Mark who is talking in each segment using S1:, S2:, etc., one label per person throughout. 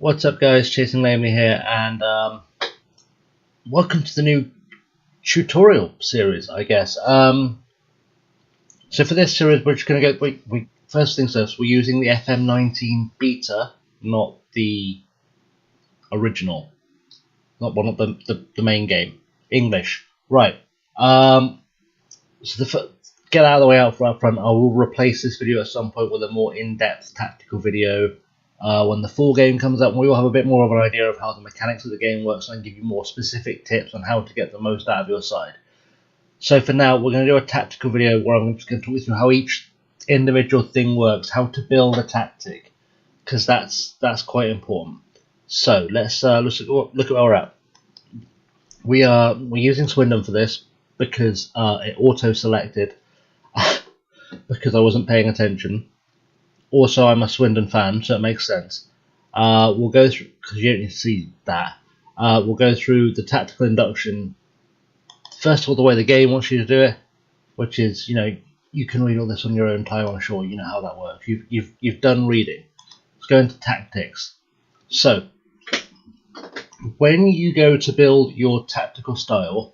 S1: What's up guys, ChasingLamely here, and welcome to the new tutorial series, I guess. So for this series we're just going to go, first things first, we're using the FM19 beta, not the original, not the main game. English, right. So get out of the way out front, I will replace this video at some point with a more in-depth tactical video. When the full game comes out, we will have a bit more of an idea of how the mechanics of the game works and give you more specific tips on how to get the most out of your side. So for now, we're going to do a tactical video where I'm just going to talk you through how each individual thing works, how to build a tactic, because that's quite important. So let's look at where we're at. We're using Swindon for this because it auto-selected because I wasn't paying attention. Also, I'm a Swindon fan, so it makes sense. We'll go through, because you don't need to see that. We'll go through the tactical induction. First of all, the way the game wants you to do it, which is, you can read all this on your own time. I'm sure you know how that works. You've done reading. Let's go into tactics. So, when you go to build your tactical style,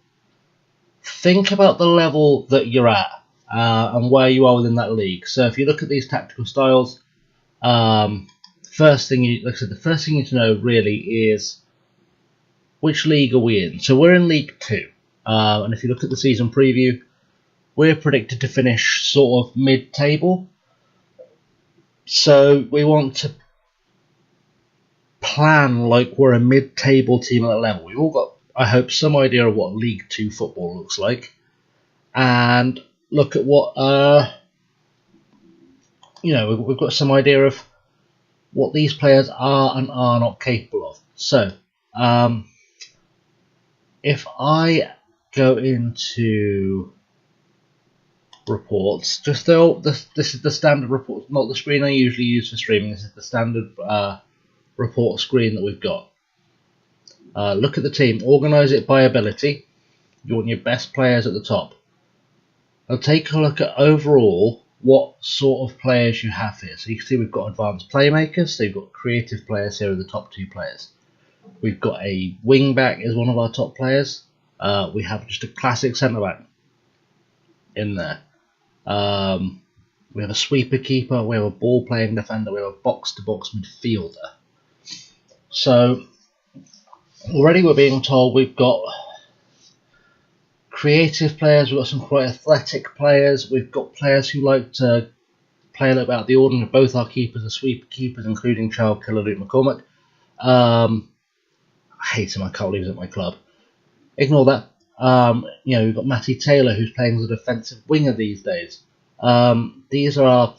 S1: think about the level that you're at. And where you are within that league. So if you look at these tactical styles, first thing you need to know really is which league are we in. So we're in League 2, and if you look at the season preview, we're predicted to finish sort of mid-table. So we want to plan like we're a mid-table team at that level. We've all got, I hope, some idea of what League 2 football looks like, and look at what we've got some idea of what these players are and are not capable of. So if I go into reports, this is the standard report, not the screen I usually use for streaming. This is the standard report screen that we've got. Look at the team, organise it by ability. You want your best players at the top. I'll take a look at overall what sort of players you have here. So you can see we've got advanced playmakers, so you've got creative players here are the top 2 players. We've got a wing back as one of our top players. We have just a classic centre back in there. We have a sweeper keeper, we have a ball playing defender, we have a box to box midfielder. So already we're being told we've got creative players, we've got some quite athletic players, we've got players who like to play a little bit out of the ordinary. Both our keepers are sweeper keepers, including child killer Luke McCormick. I hate him, I can't leave him at my club. Ignore that. We've got Matty Taylor, who's playing as a defensive winger these days. These are our,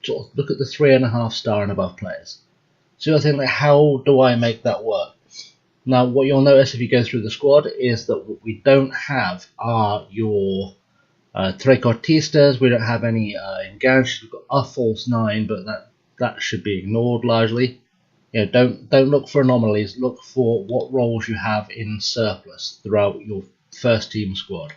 S1: look at the 3.5 star and above players. So you're thinking, like, how do I make that work? Now, what you'll notice if you go through the squad is that what we don't have are your trequartistas. We don't have any enganches. We've got a false 9, but that should be ignored largely. Don't look for anomalies. Look for what roles you have in surplus throughout your first team squad.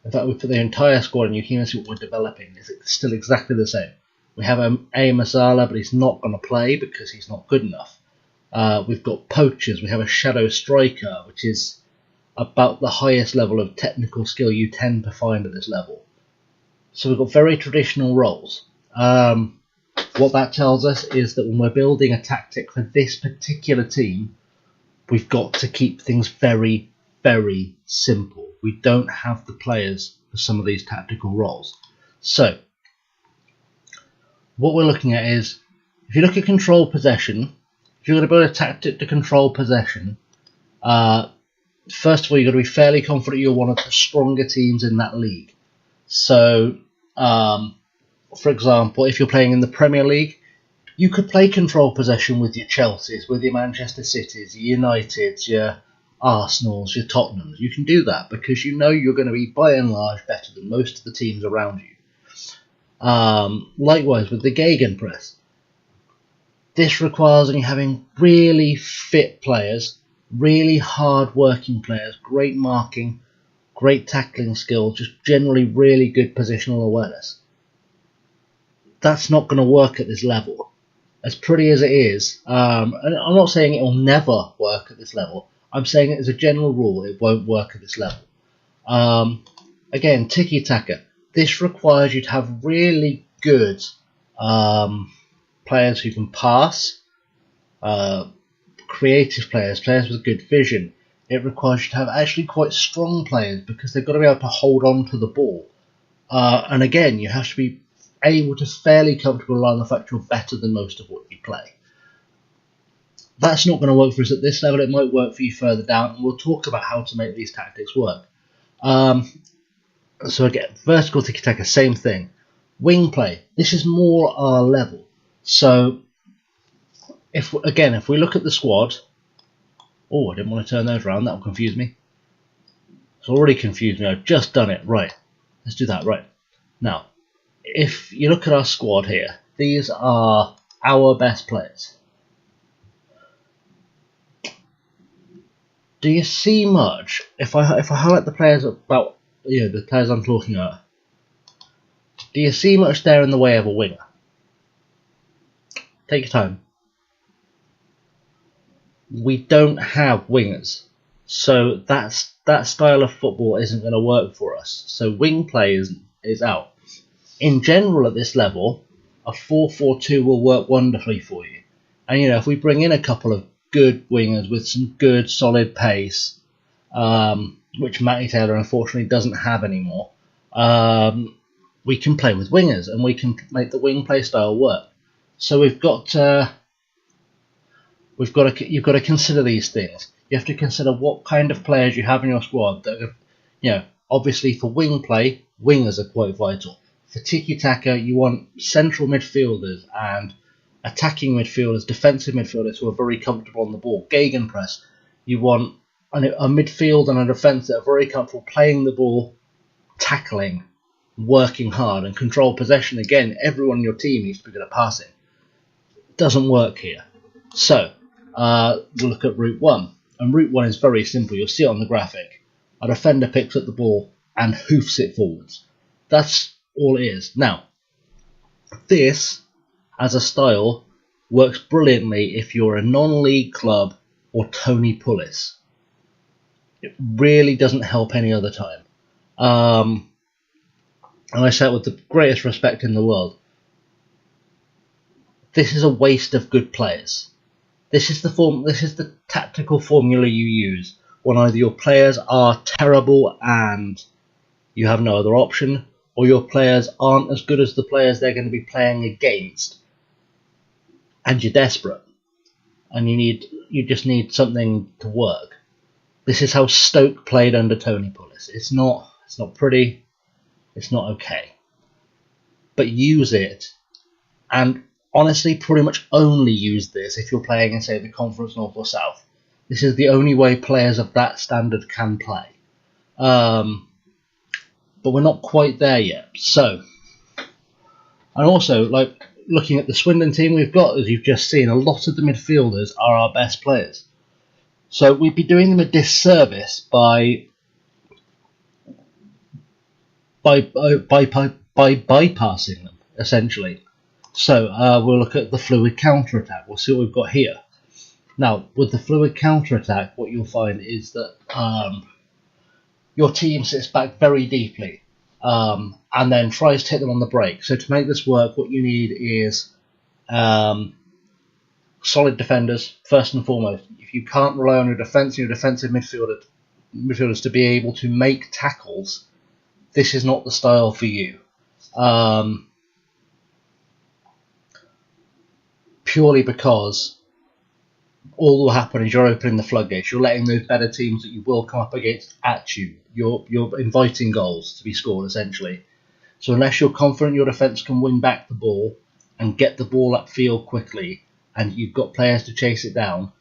S1: In fact, we put the entire squad, and you can even see what we're developing. It's still exactly the same. We have a Masala, but he's not going to play because he's not good enough. We've got poachers, we have a shadow striker, which is about the highest level of technical skill you tend to find at this level. So we've got very traditional roles. What that tells us is that when we're building a tactic for this particular team, we've got to keep things very, very simple. We don't have the players for some of these tactical roles. So what we're looking at is, if you look at control possession, if you're going to build a tactic to control possession, first of all, you've got to be fairly confident you're one of the stronger teams in that league. So, for example, if you're playing in the Premier League, you could play control possession with your Chelseas, with your Manchester Cities, your Uniteds, your Arsenals, your Tottenhams. You can do that because you know you're going to be, by and large, better than most of the teams around you. Likewise, with the Gegenpress. This requires you having really fit players, really hard-working players, great marking, great tackling skills, just generally really good positional awareness. That's not going to work at this level. as pretty as it is, and I'm not saying it will never work at this level. I'm saying it as a general rule, it won't work at this level. Again, tiki-taka. This requires you to have really good players who can pass, creative players, players with good vision. It requires you to have actually quite strong players because they've got to be able to hold on to the ball. And again, you have to be able to fairly comfortable rely on the fact you're better than most of what you play. That's not going to work for us at this level. It might work for you further down, and we'll talk about how to make these tactics work. So again, vertical tiki-taka, same thing. Wing play, this is more our level. So if we look at the squad, I didn't want to turn those around, that will confuse me. It's already confused me, I've just done it. Right, let's do that. Right, now if you look at our squad here, these are our best players. Do you see much? If I highlight the players about the players I'm talking about, do you see much there in the way of a winger? Take your time. We don't have wingers, so that style of football isn't going to work for us. So wing play is out. In general, at this level, a 4-4-2 will work wonderfully for you. And if we bring in a couple of good wingers with some good solid pace, which Matty Taylor unfortunately doesn't have anymore, we can play with wingers and we can make the wing play style work. So you've got to consider these things. You have to consider what kind of players you have in your squad. That obviously for wing play, wingers are quite vital. For tiki-taka, you want central midfielders and attacking midfielders, defensive midfielders who are very comfortable on the ball. Gegenpress, you want a midfield and a defence that are very comfortable playing the ball, tackling, working hard, and control possession. Again, everyone in your team needs to be good at passing. It doesn't work here. So, we'll look at route 1. And route 1 is very simple. You'll see it on the graphic. A defender picks up the ball and hoofs it forwards. That's all it is. Now, this, as a style, works brilliantly if you're a non-league club or Tony Pulis. It really doesn't help any other time. And I say it with the greatest respect in the world. This is a waste of good players. This is the tactical formula you use when either your players are terrible and you have no other option, or your players aren't as good as the players they're going to be playing against, and you're desperate, and you just need something to work. This is how Stoke played under Tony Pulis. It's not pretty, it's not okay, but use it, and honestly pretty much only use this if you're playing in, say, the Conference North or South. This is the only way players of that standard can play. But we're not quite there yet. So, and also, like, looking at the Swindon team we've got, as you've just seen, a lot of the midfielders are our best players. So we'd be doing them a disservice by bypassing them, essentially. So we'll look at the fluid counter-attack. We'll see what we've got here. Now, with the fluid counter-attack, what you'll find is that your team sits back very deeply and then tries to hit them on the break. So to make this work, what you need is solid defenders, first and foremost. If you can't rely on your defensive midfielders to be able to make tackles, this is not the style for you. Purely because all that will happen is you're opening the floodgates. You're letting those better teams that you will come up against at you. You're inviting goals to be scored, essentially. So unless you're confident your defence can win back the ball and get the ball upfield quickly, and you've got players to chase it down,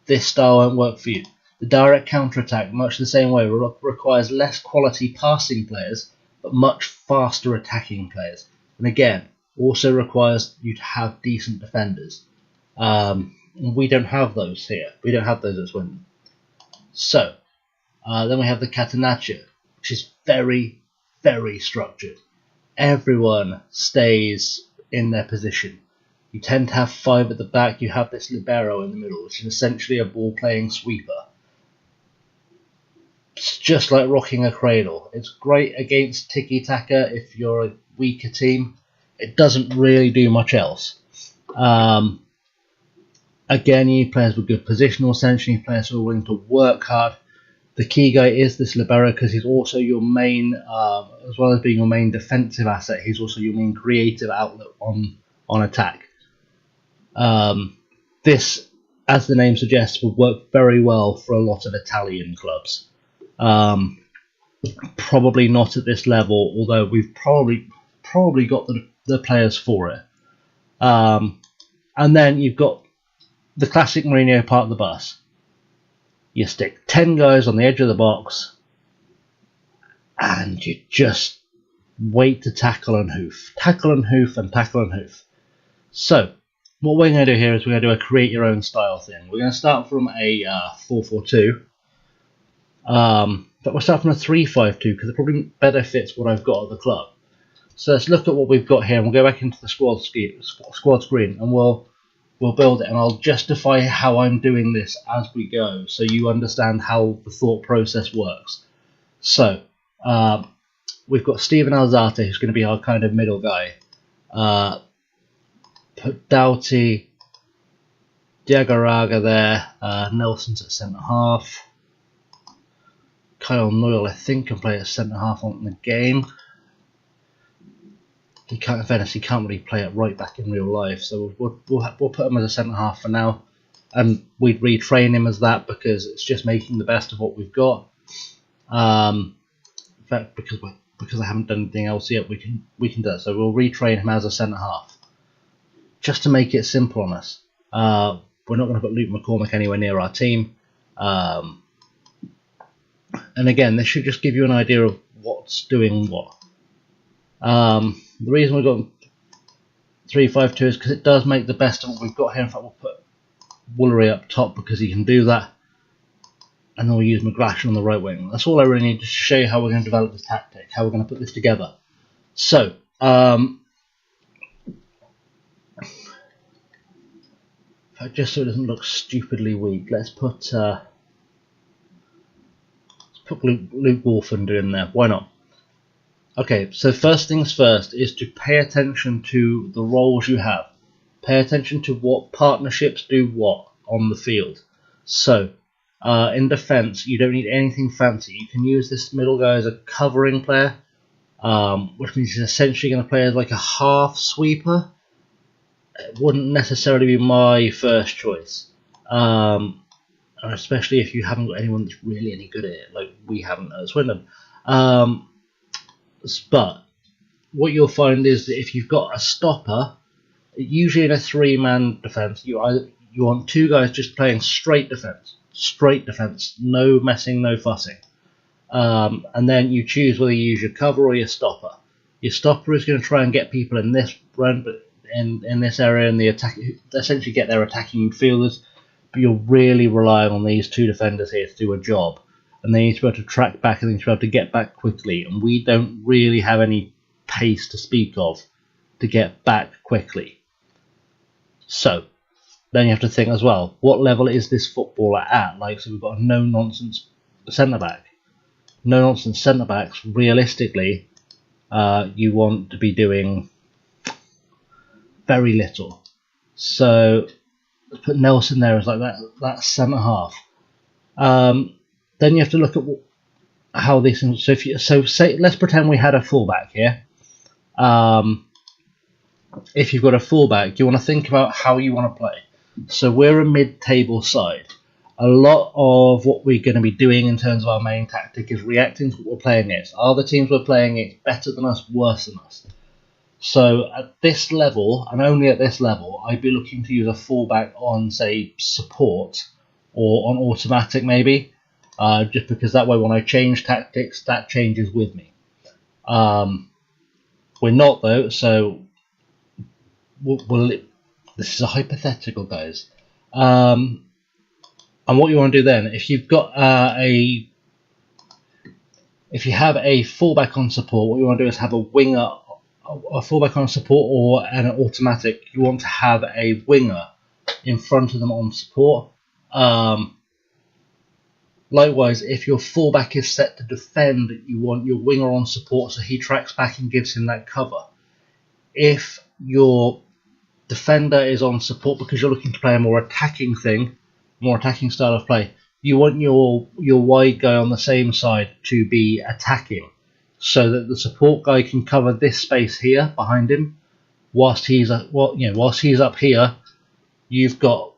S1: this style won't work for you. The direct counter-attack, much the same way, requires less quality passing players, but much faster attacking players. And again, also requires you to have decent defenders. We don't have those here. We don't have those at Swindon. So, then we have the Catenaccio, which is very, very structured. Everyone stays in their position. You tend to have 5 at the back. You have this libero in the middle, which is essentially a ball-playing sweeper. It's just like rocking a cradle. It's great against tiki-taka if you're a weaker team. It doesn't really do much else. Again, you need players with good positional sense. You need players who are willing to work hard. The key guy is this libero because he's also your main, as well as being your main defensive asset, he's also your main creative outlet on attack. This, as the name suggests, would work very well for a lot of Italian clubs. Probably not at this level, although we've probably got the players for it. And then you've got the classic Mourinho part of the bus. You stick 10 guys on the edge of the box and you just wait to tackle and hoof. Tackle and hoof and tackle and hoof. So, what we're going to do here is we're going to do a create your own style thing. We're going to start from a 4-4-2. But we'll start from a 3-5-2 because it probably better fits what I've got at the club. So let's look at what we've got here and we'll go back into the squad screen and we'll build it, and I'll justify how I'm doing this as we go so you understand how the thought process works. So, we've got Steven Alzate, who's going to be our kind of middle guy. Put Doughty, Diagoraga there, Nelson's at centre-half. Kyle Noyle, I think, can play at centre-half on the game. He can't, in fairness, he can't really play it right back in real life, so we'll put him as a centre half for now, and we'd retrain him as that because it's just making the best of what we've got. In fact, because I haven't done anything else yet, we can do it. So we'll retrain him as a centre half, just to make it simple on us. We're not going to put Luke McCormick anywhere near our team, and again, this should just give you an idea of what's doing what. The reason we've got 3-5-2 is because it does make the best of what we've got here. In fact, we'll put Woolery up top because he can do that, and then we'll use McGlashan on the right wing. That's all I really need to show you how we're going to develop this tactic, how we're going to put this together. So, just so it doesn't look stupidly weak, let's put Luke Wolfender in there. Why not? Okay, so first things first is to pay attention to the roles you have. Pay attention to what partnerships do what on the field. So, in defence, you don't need anything fancy. You can use this middle guy as a covering player, which means he's essentially going to play as like a half sweeper. It wouldn't necessarily be my first choice, especially if you haven't got anyone that's really any good at it, like we haven't at Swindon. But what you'll find is that if you've got a stopper, usually in a 3-man defence, you want 2 guys just playing straight defence, no messing, no fussing, and then you choose whether you use your cover or your stopper. Your stopper is going to try and get people in this run, but in this area, in the attack, essentially get their attacking midfielders. But you're really relying on these 2 defenders here to do a job. And they need to be able to track back and they need to be able to get back quickly. And we don't really have any pace to speak of to get back quickly. So, then you have to think as well, what level is this footballer at? Like, so we've got a no-nonsense centre-back. No-nonsense centre-backs, realistically, you want to be doing very little. So, let's put Nelson there as like that centre-half. Then you have to look at how this. So say let's pretend we had a fullback here. If you've got a fullback, you want to think about how you want to play. So we're a mid-table side. A lot of what we're going to be doing in terms of our main tactic is reacting to what we're playing against. Are the teams we're playing against better than us, worse than us? So at this level, and only at this level, I'd be looking to use a fullback on, say, support or on automatic maybe. Just because that way when I change tactics, that changes with me. We're not though, so this is a hypothetical, guys. And what you want to do then, if you've got if you have a fullback on support, what you want to do is have a winger a fullback on support or an automatic, you want to have a winger in front of them on support. Likewise, if your fullback is set to defend, you want your winger on support so he tracks back and gives him that cover. If your defender is on support because you're looking to play a more attacking style of play, you want your wide guy on the same side to be attacking, so that the support guy can cover this space here behind him, whilst he's up here. You've got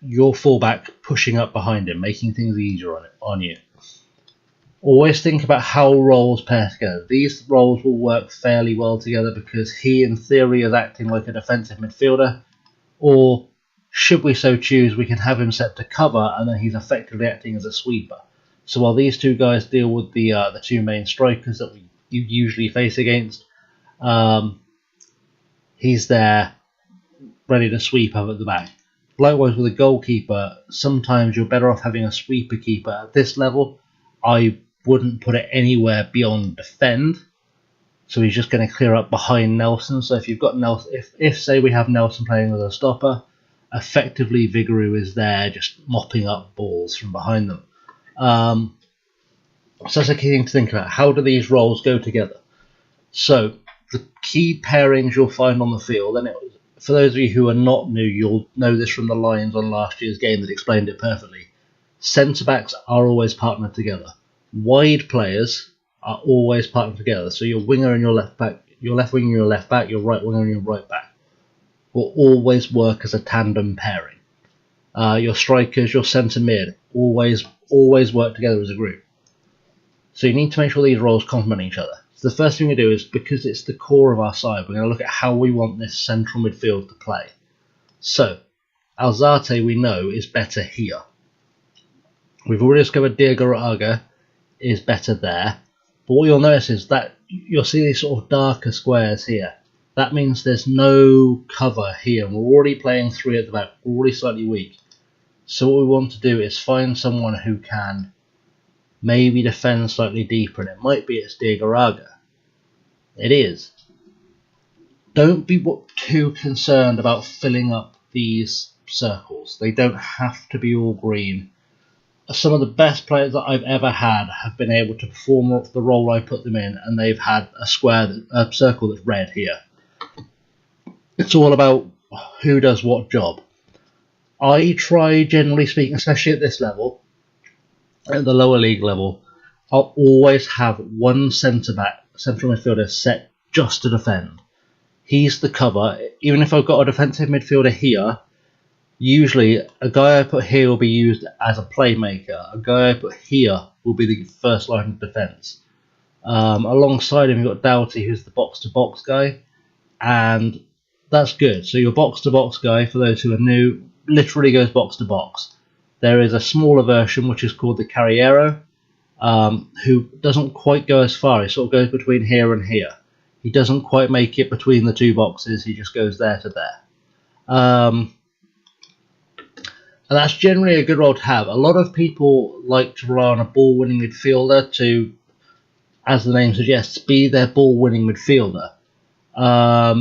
S1: your fullback pushing up behind him, making things easier on you. Always think about how roles pair together. These roles will work fairly well together because he, in theory, is acting like a defensive midfielder, or should we so choose, we can have him set to cover and then he's effectively acting as a sweeper. So while these two guys deal with the two main strikers that you usually face against, he's there ready to sweep up at the back. Likewise with a goalkeeper, sometimes you're better off having a sweeper keeper. At this level, I wouldn't put it anywhere beyond defend. So he's just going to clear up behind Nelson. So if you've got Nelson, if say we have Nelson playing as a stopper, effectively Vigouroux is there just mopping up balls from behind them. So that's a key thing to think about. How do these roles go together? So the key pairings you'll find on the field, and for those of you who are not new, you'll know this from the lines on last year's game that explained it perfectly. Centre-backs are always partnered together. Wide players are always partnered together. So your winger and your left back, your left winger and your left back, your right winger and your right back will always work as a tandem pairing. Your strikers, your centre mid, always work together as a group. So you need to make sure these roles complement each other. So the first thing we do is, because it's the core of our side, we're going to look at how we want this central midfield to play. So Alzate, we know, is better here. We've already discovered Diagoraga is better there. But what you'll notice is that you'll see these sort of darker squares here. That means there's no cover here. We're already playing 3 at the back. We're already slightly weak. So what we want to do is find someone who can maybe defend slightly deeper, and it might be it's Diagoraga. It is. Don't be too concerned about filling up these circles. They don't have to be all green. Some of the best players that I've ever had have been able to perform the role I put them in, and they've had a circle that's red here. It's all about who does what job. I try, generally speaking, especially at this level, at the lower league level, I'll always have one central midfielder set just to defend. He's the cover. Even if I've got a defensive midfielder here, usually a guy I put here will be used as a playmaker. A guy I put here will be the first line of defence. Alongside him, you've got Doughty, who's the box-to-box guy, and that's good. So your box-to-box guy, for those who are new, literally goes box-to-box. There is a smaller version which is called the Carriero, who doesn't quite go as far. He sort of goes between here and here. He doesn't quite make it between the two boxes. He just goes there to there. And that's generally a good role to have. A lot of people like to rely on a ball-winning midfielder to, as the name suggests, be their ball-winning midfielder. A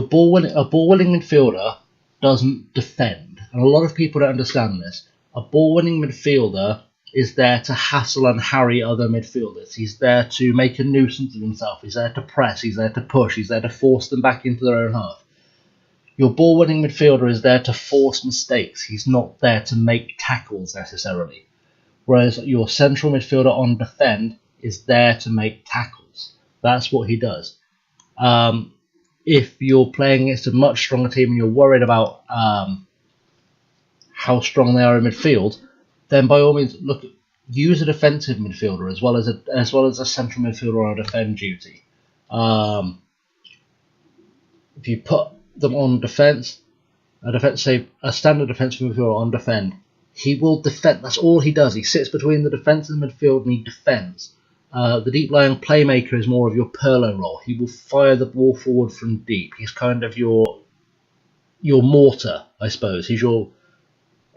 S1: ball-winning midfielder doesn't defend, and a lot of people don't understand this. A ball-winning midfielder is there to hassle and harry other midfielders. He's there to make a nuisance of himself. He's there to press. He's there to push. He's there to force them back into their own half. Your ball-winning midfielder is there to force mistakes. He's not there to make tackles necessarily. Whereas your central midfielder on defend is there to make tackles. That's what he does. If you're playing against a much stronger team and you're worried about how strong they are in midfield, then by all means use a defensive midfielder as well as a central midfielder on a defend duty. If you put them on defence, say a standard defensive midfielder on defend, he will defend. That's all he does. He sits between the defence and the midfield and he defends. The deep lying playmaker is more of your Pirlo role. He will fire the ball forward from deep. He's kind of your mortar, I suppose.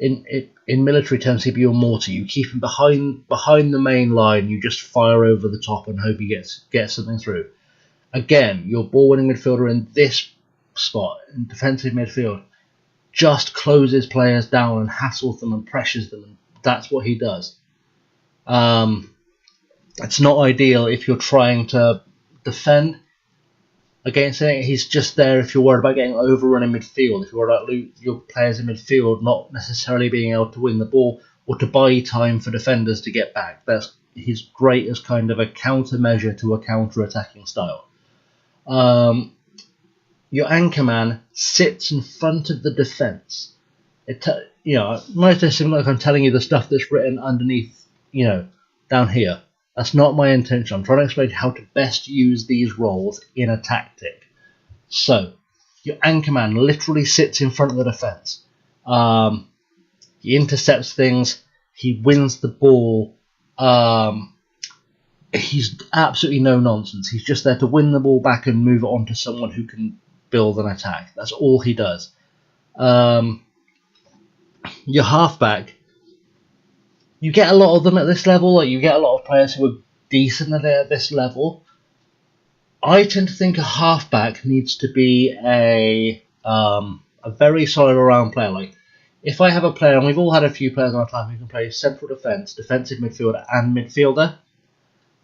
S1: in military terms, he'd be your mortar. You keep him behind the main line. You just fire over the top and hope he gets something through. Again, your ball-winning midfielder in this spot, in defensive midfield, just closes players down and hassles them and pressures them. And that's what he does. It's not ideal if you're trying to defend against it. He's just there if you're worried about getting overrun in midfield, if you're worried about your players in midfield not necessarily being able to win the ball or to buy time for defenders to get back. He's great as kind of a countermeasure to a counter-attacking style. Your anchorman sits in front of the defence. Most of like I'm telling you the stuff that's written underneath, down here. That's not my intention. I'm trying to explain how to best use these roles in a tactic. So, your anchorman literally sits in front of the defence. He intercepts things. He wins the ball. He's absolutely no nonsense. He's just there to win the ball back and move it on to someone who can build an attack. That's all he does. Your halfback, you get a lot of them at this level. Like, you get a lot of players who are decent at this level. I tend to think a halfback needs to be a very solid all-round player. Like, if I have a player, and we've all had a few players on our time who can play central defence, defensive midfielder, and midfielder,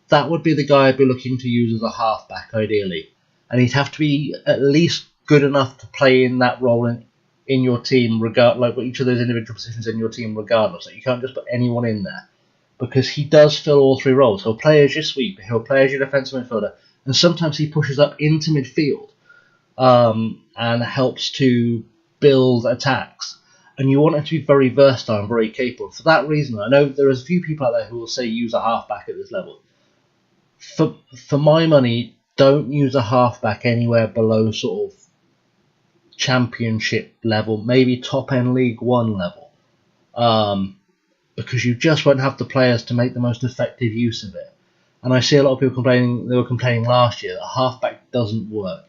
S1: that would be the guy I'd be looking to use as a halfback, ideally. And he'd have to be at least good enough to play in that role in your team, like each of those individual positions in your team, regardless. Like, you can't just put anyone in there, because he does fill all three roles. He'll play as your sweeper, he'll play as your defensive midfielder, and sometimes he pushes up into midfield and helps to build attacks. And you want him to be very versatile and very capable. For that reason, I know there is a few people out there who will say use a halfback at this level. For my money, don't use a halfback anywhere below sort of championship level, maybe top end League One level, because you just won't have the players to make the most effective use of it. And I see a lot of people complaining. They were complaining last year that halfback doesn't work.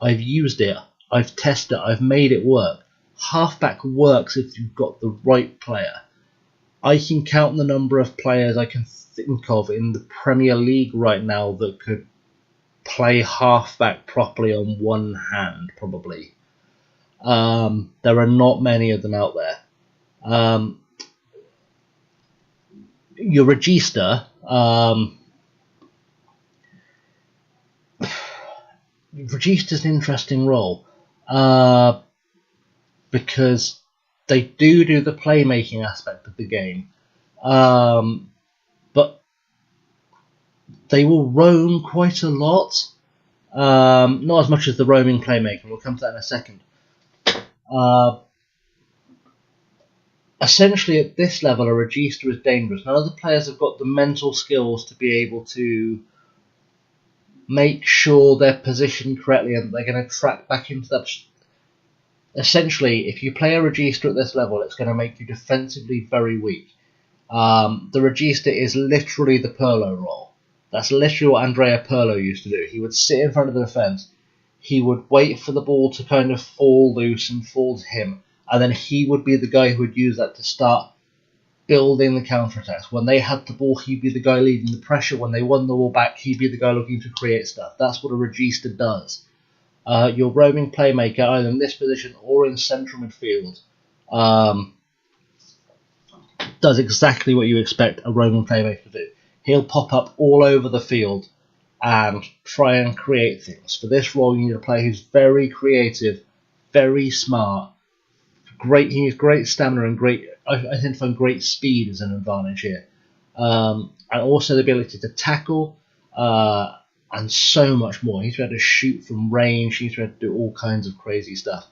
S1: I've used it, I've tested it, I've made it work. Halfback works if you've got the right player. I can count the number of players I can think of in the Premier League right now that could play halfback properly on one hand, probably. There are not many of them out there. Your regista, regista's an interesting role, because they do the playmaking aspect of the game, but they will roam quite a lot. Not as much as the roaming playmaking. We'll come to that in a second. Essentially, at this level, a regista is dangerous. None of the players have got the mental skills to be able to make sure they're positioned correctly and they're going to track back into that. Essentially, if you play a regista at this level, it's going to make you defensively very weak. The regista is literally the Pirlo role. That's literally what Andrea Pirlo used to do. He would sit in front of the defence, he would wait for the ball to kind of fall loose and fall to him, and then he would be the guy who would use that to start building the counterattacks. When they had the ball, he'd be the guy leading the pressure. When they won the ball back, he'd be the guy looking to create stuff. That's what a regista does. Your roaming playmaker, either in this position or in central midfield, does exactly what you expect a roaming playmaker to do. He'll pop up all over the field and try and create things. For this role, you need a player who's very creative, very smart, great. He has great stamina and great. I tend to find great speed as an advantage here, and also the ability to tackle, and so much more. He's able to shoot from range. He's able to do all kinds of crazy stuff.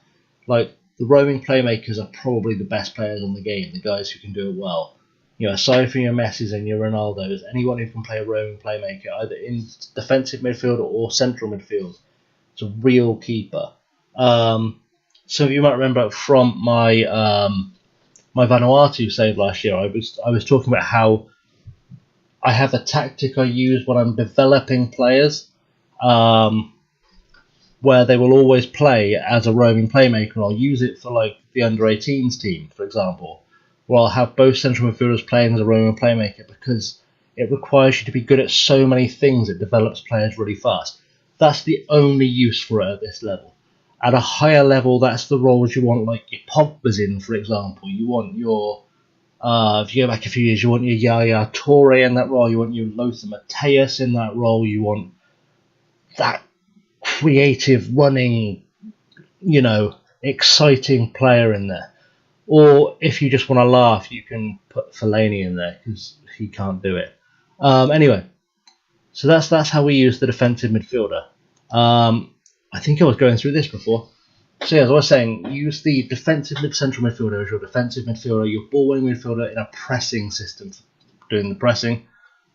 S1: Like, the roaming playmakers are probably the best players on the game. The guys who can do it well. Aside from your Messis and your Ronaldos, anyone who can play a roaming playmaker, either in defensive midfield or central midfield, it's a real keeper. So you might remember from my my Vanuatu save last year, I was talking about how I have a tactic I use when I'm developing players, where they will always play as a roaming playmaker. I'll use it for like the under-18s team, for example. where I'll have both central midfielders playing as a roaming playmaker, because it requires you to be good at so many things. It develops players really fast. That's the only use for it at this level. At a higher level, that's the roles you want, like your Pogba's in, for example. You want your, if you go back a few years, you want your Yaya Toure in that role. You want your Lothar Matthäus in that role. You want that creative, running, exciting player in there. Or if you just want to laugh, you can put Fellaini in there, because he can't do it. Anyway, so that's how we use the defensive midfielder. I think I was going through this before. So yeah, as I was saying, use the defensive central midfielder as your defensive midfielder, your ball-winning midfielder in a pressing system, doing the pressing.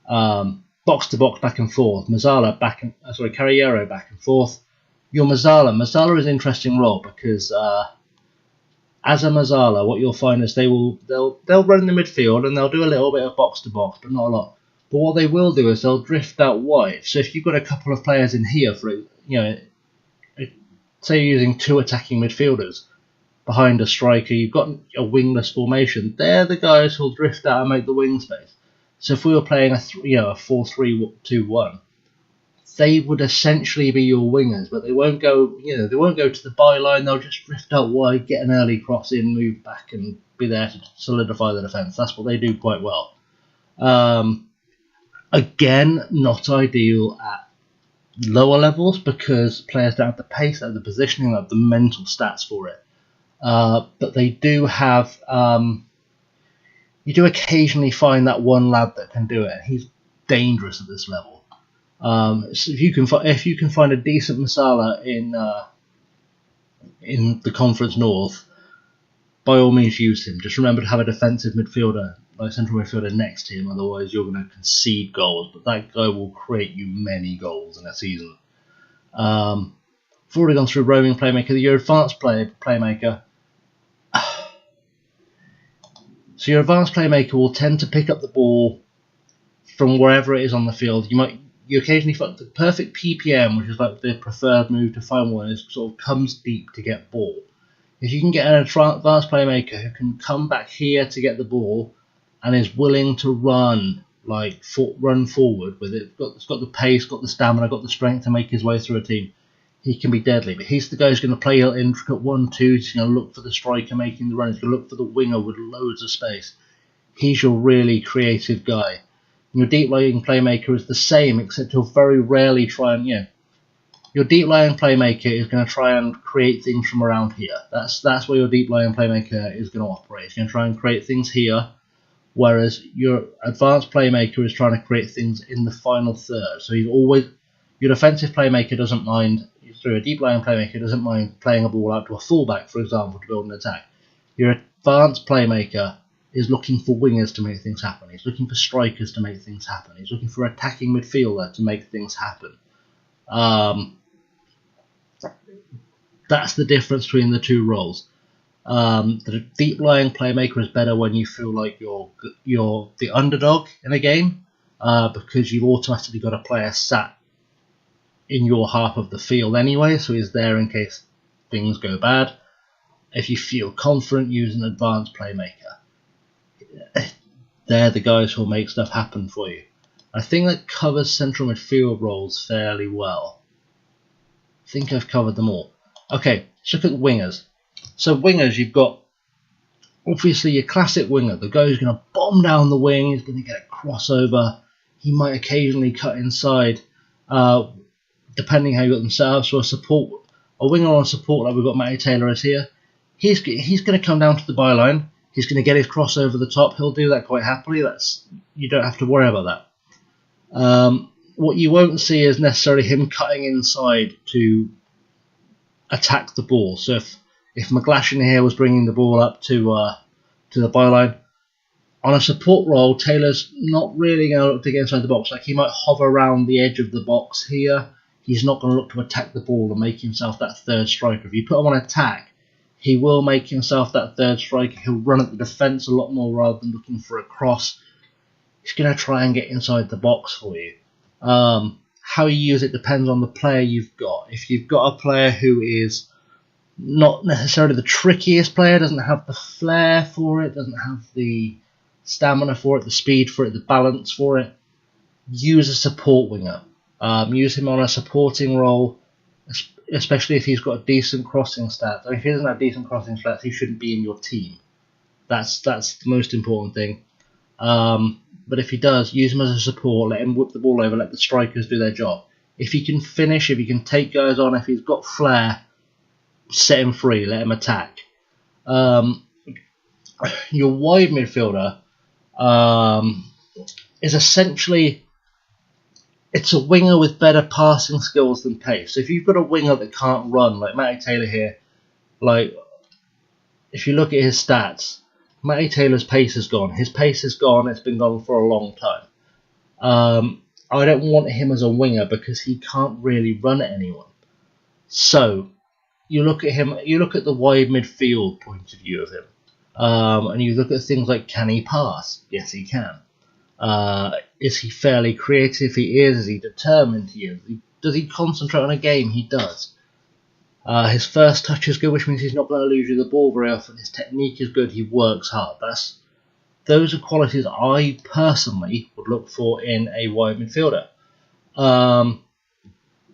S1: Box to box, back and forth. Carriero back and forth. Your Mazzala is an interesting role, because as a Mazzala, what you'll find is they'll run in the midfield and they'll do a little bit of box to box, but not a lot. But what they will do is they'll drift out wide. So if you've got a couple of players in here, say you're using two attacking midfielders behind a striker, you've got a wingless formation. They're the guys who'll drift out and make the wing space. So if we were playing a 4-3-2-1, they would essentially be your wingers, but they won't go. They won't go to the byline. They'll just drift out wide, get an early cross in, move back, and be there to solidify the defence. That's what they do quite well. Again, not ideal at lower levels, because players don't have the pace, don't have the positioning, don't have the mental stats for it. But they do have. You do occasionally find that one lad that can do it. He's dangerous at this level. So if you can find a decent Mazzala in the Conference North, by all means use him. Just remember to have a defensive midfielder, like central midfielder, next to him. Otherwise, you're going to concede goals. But that guy will create you many goals in a season. We've already gone through roaming playmaker. Your advanced playmaker. So your advanced playmaker will tend to pick up the ball from wherever it is on the field. You occasionally find the perfect PPM, which is like the preferred move to find one, is sort of comes deep to get ball. If you can get an advanced playmaker who can come back here to get the ball and is willing to run forward with it, it's got the pace, got the stamina, got the strength to make his way through a team, he can be deadly. But he's the guy who's going to play an intricate 1-2. He's going to look for the striker making the run. He's going to look for the winger with loads of space. He's your really creative guy. Your deep-lying playmaker is the same, except he'll very rarely try and, your deep-lying playmaker is going to try and create things from around here. That's where your deep-lying playmaker is going to operate. He's going to try and create things here, whereas your advanced playmaker is trying to create things in the final third. So your defensive playmaker doesn't mind, a deep-lying playmaker doesn't mind playing a ball out to a fullback, for example, to build an attack. Your advanced playmaker is looking for wingers to make things happen. He's looking for strikers to make things happen. He's looking for attacking midfielder to make things happen. That's the difference between the two roles. The deep-lying playmaker is better when you feel like you're the underdog in a game, because you've automatically got a player sat in your half of the field anyway, so he's there in case things go bad. If you feel confident, use an advanced playmaker. They're the guys who'll make stuff happen for you. I think that covers central midfield roles fairly well. I think I've covered them all. Okay, let's look at wingers. So wingers, you've got obviously your classic winger, the guy who's going to bomb down the wing, he's going to get a crossover, he might occasionally cut inside, depending how you got them set up. So a winger on support like we've got Matty Taylor is here, he's going to come down to the byline, he's going to get his cross over the top, he'll do that quite happily, you don't have to worry about that. What you won't see is necessarily him cutting inside to attack the ball. So if McGlashan here was bringing the ball up to the byline, on a support role, Taylor's not really going to look to get inside the box. Like, he might hover around the edge of the box here. He's not going to look to attack the ball and make himself that third striker. If you put him on attack, he will make himself that third striker. He'll run at the defence a lot more rather than looking for a cross. He's going to try and get inside the box for you. How you use it depends on the player you've got. If you've got a player who is not necessarily the trickiest player, doesn't have the flair for it, doesn't have the stamina for it, the speed for it, the balance for it. Use a support winger. Use him on a supporting role, especially if he's got a decent crossing stats. If he doesn't have decent crossing stats, he shouldn't be in your team. That's the most important thing. But if he does, use him as a support, let him whip the ball over, let the strikers do their job. If he can finish, if he can take guys on, if he's got flair, set him free, let him attack. Your wide midfielder is essentially, it's a winger with better passing skills than pace. So if you've got a winger that can't run, like Matty Taylor here, like if you look at his stats, Matty Taylor's pace is gone. His pace is gone. It's been gone for a long time. I don't want him as a winger because he can't really run at anyone. So you look at him. You look at the wide midfield point of view of him, and you look at things like, can he pass? Yes, he can. Is he fairly creative? He is. Is he determined? He is. Does he concentrate on a game? He does. His first touch is good, which means he's not going to lose you the ball very often. His technique is good. He works hard. Those are qualities I personally would look for in a wide midfielder.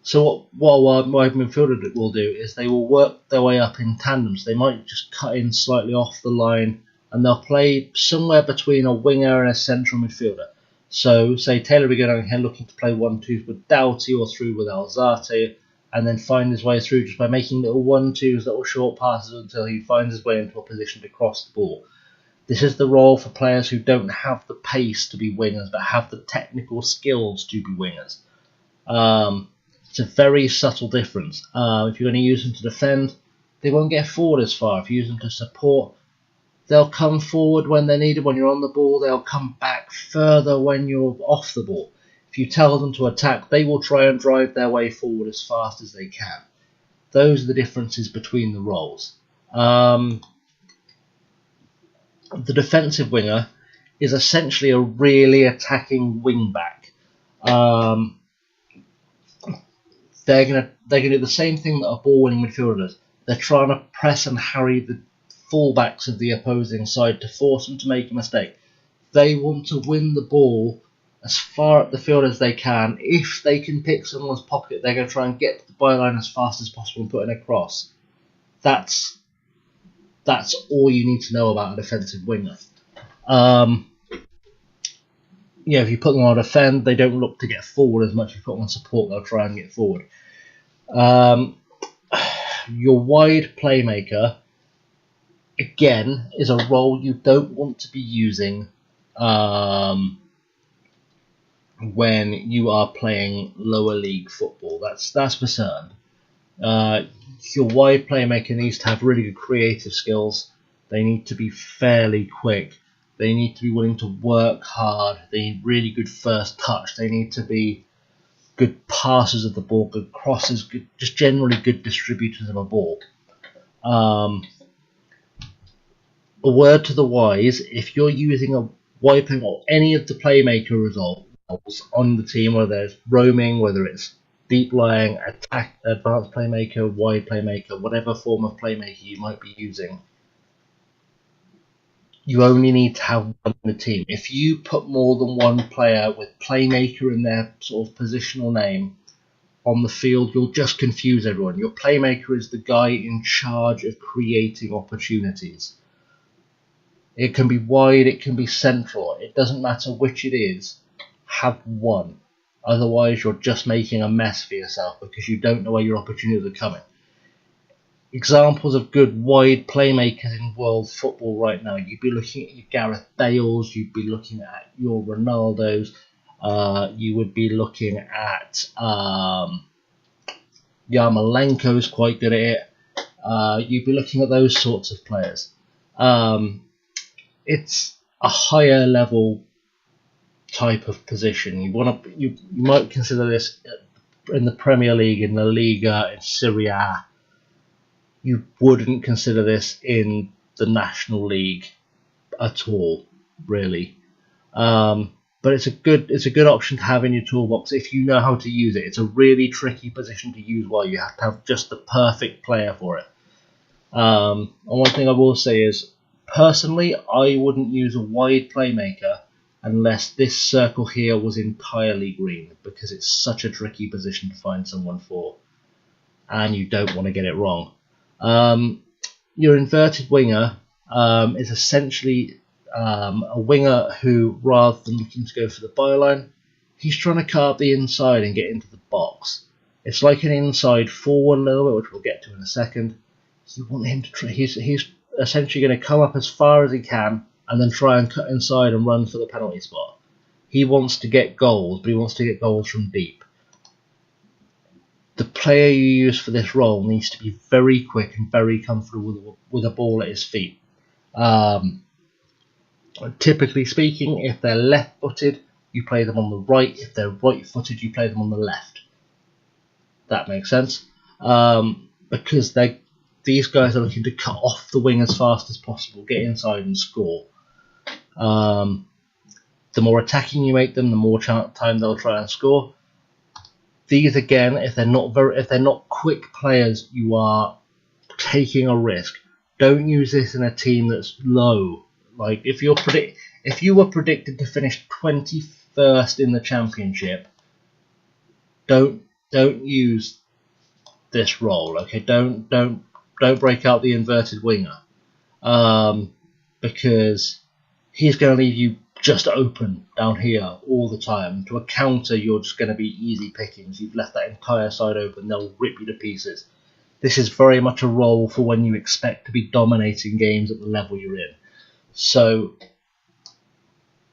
S1: So what a wide midfielder will do is they will work their way up in tandem. So they might just cut in slightly off the line, and they'll play somewhere between a winger and a central midfielder. So say Taylor will go down here looking to play 1-2s with Doughty or through with Alzate, and then find his way through just by making little 1-2s, little short passes until he finds his way into a position to cross the ball. This is the role for players who don't have the pace to be wingers but have the technical skills to be wingers. It's a very subtle difference. If you're going to use them to defend, they won't get forward as far. If you use them to support, they'll come forward when they're needed. When you're on the ball, they'll come back further when you're off the ball. If you tell them to attack, they will try and drive their way forward as fast as they can. Those are the differences between the roles. The defensive winger is essentially a really attacking wing-back. They're gonna do the same thing that a ball-winning midfielder does. They're trying to press and harry the fullbacks of the opposing side to force them to make a mistake. They want to win the ball as far up the field as they can. If they can pick someone's pocket, they're going to try and get to the byline as fast as possible and put in a cross. That's all you need to know about a defensive winger. If you put them on defend, they don't look to get forward as much. If you put them on support, they'll try and get forward. Your wide playmaker, again, is a role you don't want to be using when you are playing lower league football. That's for certain. Your wide playmaker needs to have really good creative skills. They need to be fairly quick. They need to be willing to work hard. They need really good first touch. They need to be good passers of the ball, good crosses, just generally good distributors of a ball. A word to the wise, if you're using a wide playmaker or any of the playmaker roles on the team, whether it's roaming, whether it's deep lying, attack, advanced playmaker, wide playmaker, whatever form of playmaker you might be using, you only need to have one in the team. If you put more than one player with playmaker in their sort of positional name on the field, you'll just confuse everyone. Your playmaker is the guy in charge of creating opportunities. It can be wide, it can be central. It doesn't matter which it is. Have one. Otherwise, you're just making a mess for yourself because you don't know where your opportunities are coming. Examples of good wide playmakers in world football right now. You'd be looking at your Gareth Bales, you'd be looking at your Ronaldos, you would be looking at Yarmolenko's quite good at it. You'd be looking at those sorts of players. It's a higher level type of position. You might consider this in the Premier League, in La Liga, in Serie A. You wouldn't consider this in the National League at all, really. But it's a good option to have in your toolbox if you know how to use it. It's a really tricky position to use well. You have to have just the perfect player for it. And one thing I will say is, personally, I wouldn't use a wide playmaker unless this circle here was entirely green, because it's such a tricky position to find someone for, and you don't want to get it wrong. Your inverted winger is essentially a winger who, rather than looking to go for the byline, he's trying to cut up the inside and get into the box. It's like an inside forward a little bit, which we'll get to in a second. You want him to try. He's essentially going to come up as far as he can and then try and cut inside and run for the penalty spot. He wants to get goals, but he wants to get goals from deep. The player you use for this role needs to be very quick and very comfortable with a ball at his feet. Typically speaking, if they're left-footed, you play them on the right. If they're right-footed, you play them on the left. That makes sense. Because these guys are looking to cut off the wing as fast as possible, get inside and score. The more attacking you make them, the more time they'll try and score. These, again, if they're not quick players, you are taking a risk. Don't use this in a team that's low. Like if you were predicted to finish 21st in the championship, don't use this role. Okay, don't break out the inverted winger, because he's going to leave you just open down here all the time. To a counter, you're just going to be easy pickings. You've left that entire side open. They'll rip you to pieces. This is very much a role for when you expect to be dominating games at the level you're in. So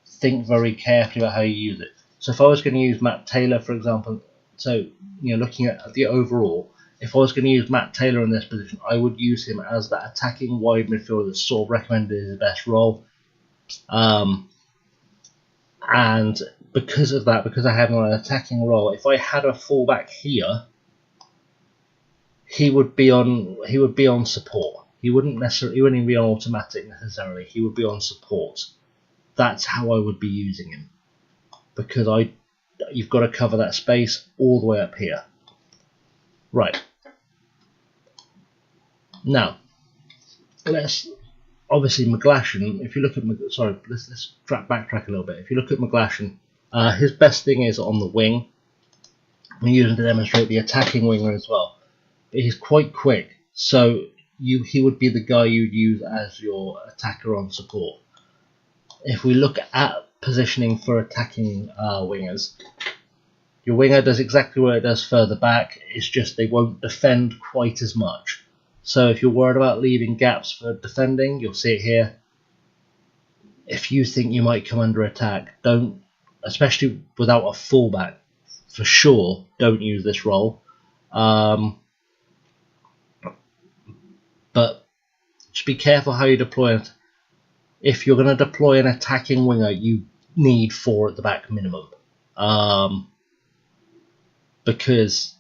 S1: think very carefully about how you use it. So if I was going to use Matt Taylor, for example, so looking at the overall, if I was going to use Matt Taylor in this position, I would use him as that attacking wide midfielder that's sort of recommended as his best role. And because of that, because I have him on an attacking role, if I had a fullback here, he would be on support. He wouldn't even be on automatic necessarily. He would be on support. That's how I would be using him, because you've got to cover that space all the way up here. Right. Now, obviously McGlashan, if you look at let's backtrack a little bit. If you look at McGlashan, his best thing is on the wing. We use him to demonstrate the attacking winger as well. He's quite quick, so he would be the guy you'd use as your attacker on support. If we look at positioning for attacking wingers, your winger does exactly what it does further back. It's just they won't defend quite as much. So if you're worried about leaving gaps for defending, you'll see it here. If you think you might come under attack, don't, especially without a fullback, for sure, don't use this role. But just be careful how you deploy it. If you're going to deploy an attacking winger, you need 4 at the back minimum, because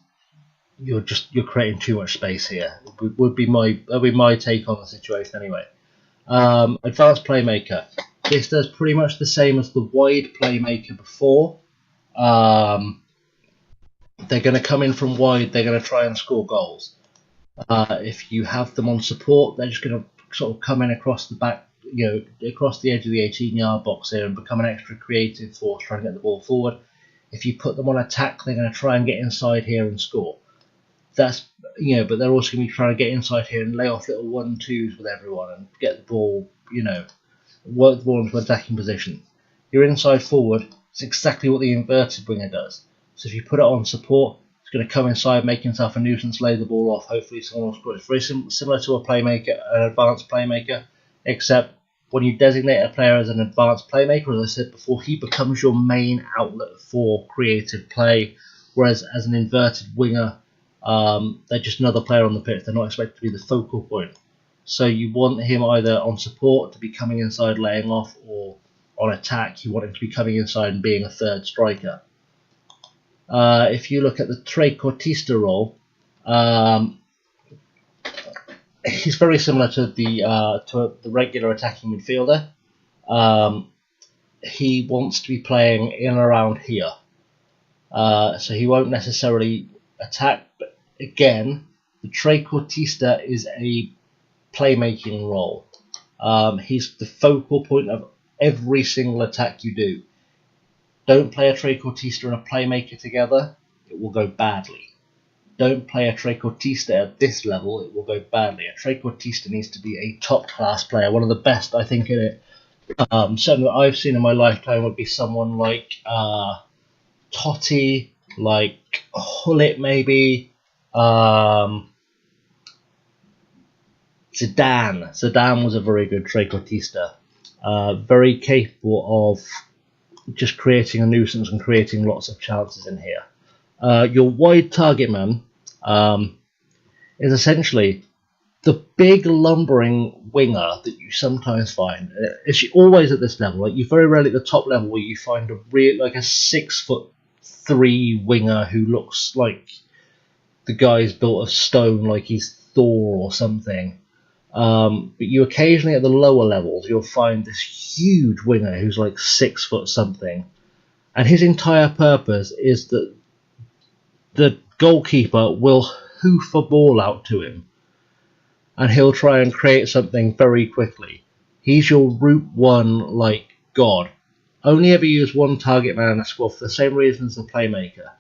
S1: you're creating too much space here. That'd be my take on the situation anyway. Advanced playmaker. This does pretty much the same as the wide playmaker before. They're going to come in from wide. They're going to try and score goals. If you have them on support, they're just going to sort of come in across the back, across the edge of the 18-yard box here and become an extra creative force trying to get the ball forward. If you put them on attack, they're going to try and get inside here and score. That's but they're also going to be trying to get inside here and lay off little 1-2s with everyone and get the ball, work the ball into attacking position. Your inside forward is exactly what the inverted winger does. So if you put it on support, it's going to come inside, make himself a nuisance, lay the ball off. Hopefully someone will score. It's very similar to a playmaker, an advanced playmaker, except when you designate a player as an advanced playmaker, as I said before, he becomes your main outlet for creative play, whereas as an inverted winger, they're just another player on the pitch. They're not expected to be the focal point. So you want him either on support to be coming inside, laying off, or on attack, you want him to be coming inside and being a third striker. If you look at the trequartista role, he's very similar to the regular attacking midfielder. He wants to be playing in and around here, so he won't necessarily attack. But again, the trequartista is a playmaking role. He's the focal point of every single attack you do. Don't play a trequartista and a playmaker together, it will go badly. Don't play a trequartista at this level, it will go badly. A trequartista needs to be a top class player, one of the best I think in it. Something that I've seen in my lifetime would be someone like Totti, like Hullet maybe, Zidane. Zidane was a very good trequartista, very capable of just creating a nuisance and creating lots of chances in here. Your wide target man is essentially the big lumbering winger that you sometimes find. It's always at this level. Like, you very rarely at the top level where you find a real, like a 6'3" winger who looks like the guy's built of stone, like he's Thor or something. But you occasionally at the lower levels you'll find this huge winger who's like 6 foot something, and his entire purpose is that the goalkeeper will hoof a ball out to him and he'll try and create something very quickly. He's your Route 1 like god. Only ever use one target man in a squad for the same reason as the playmaker.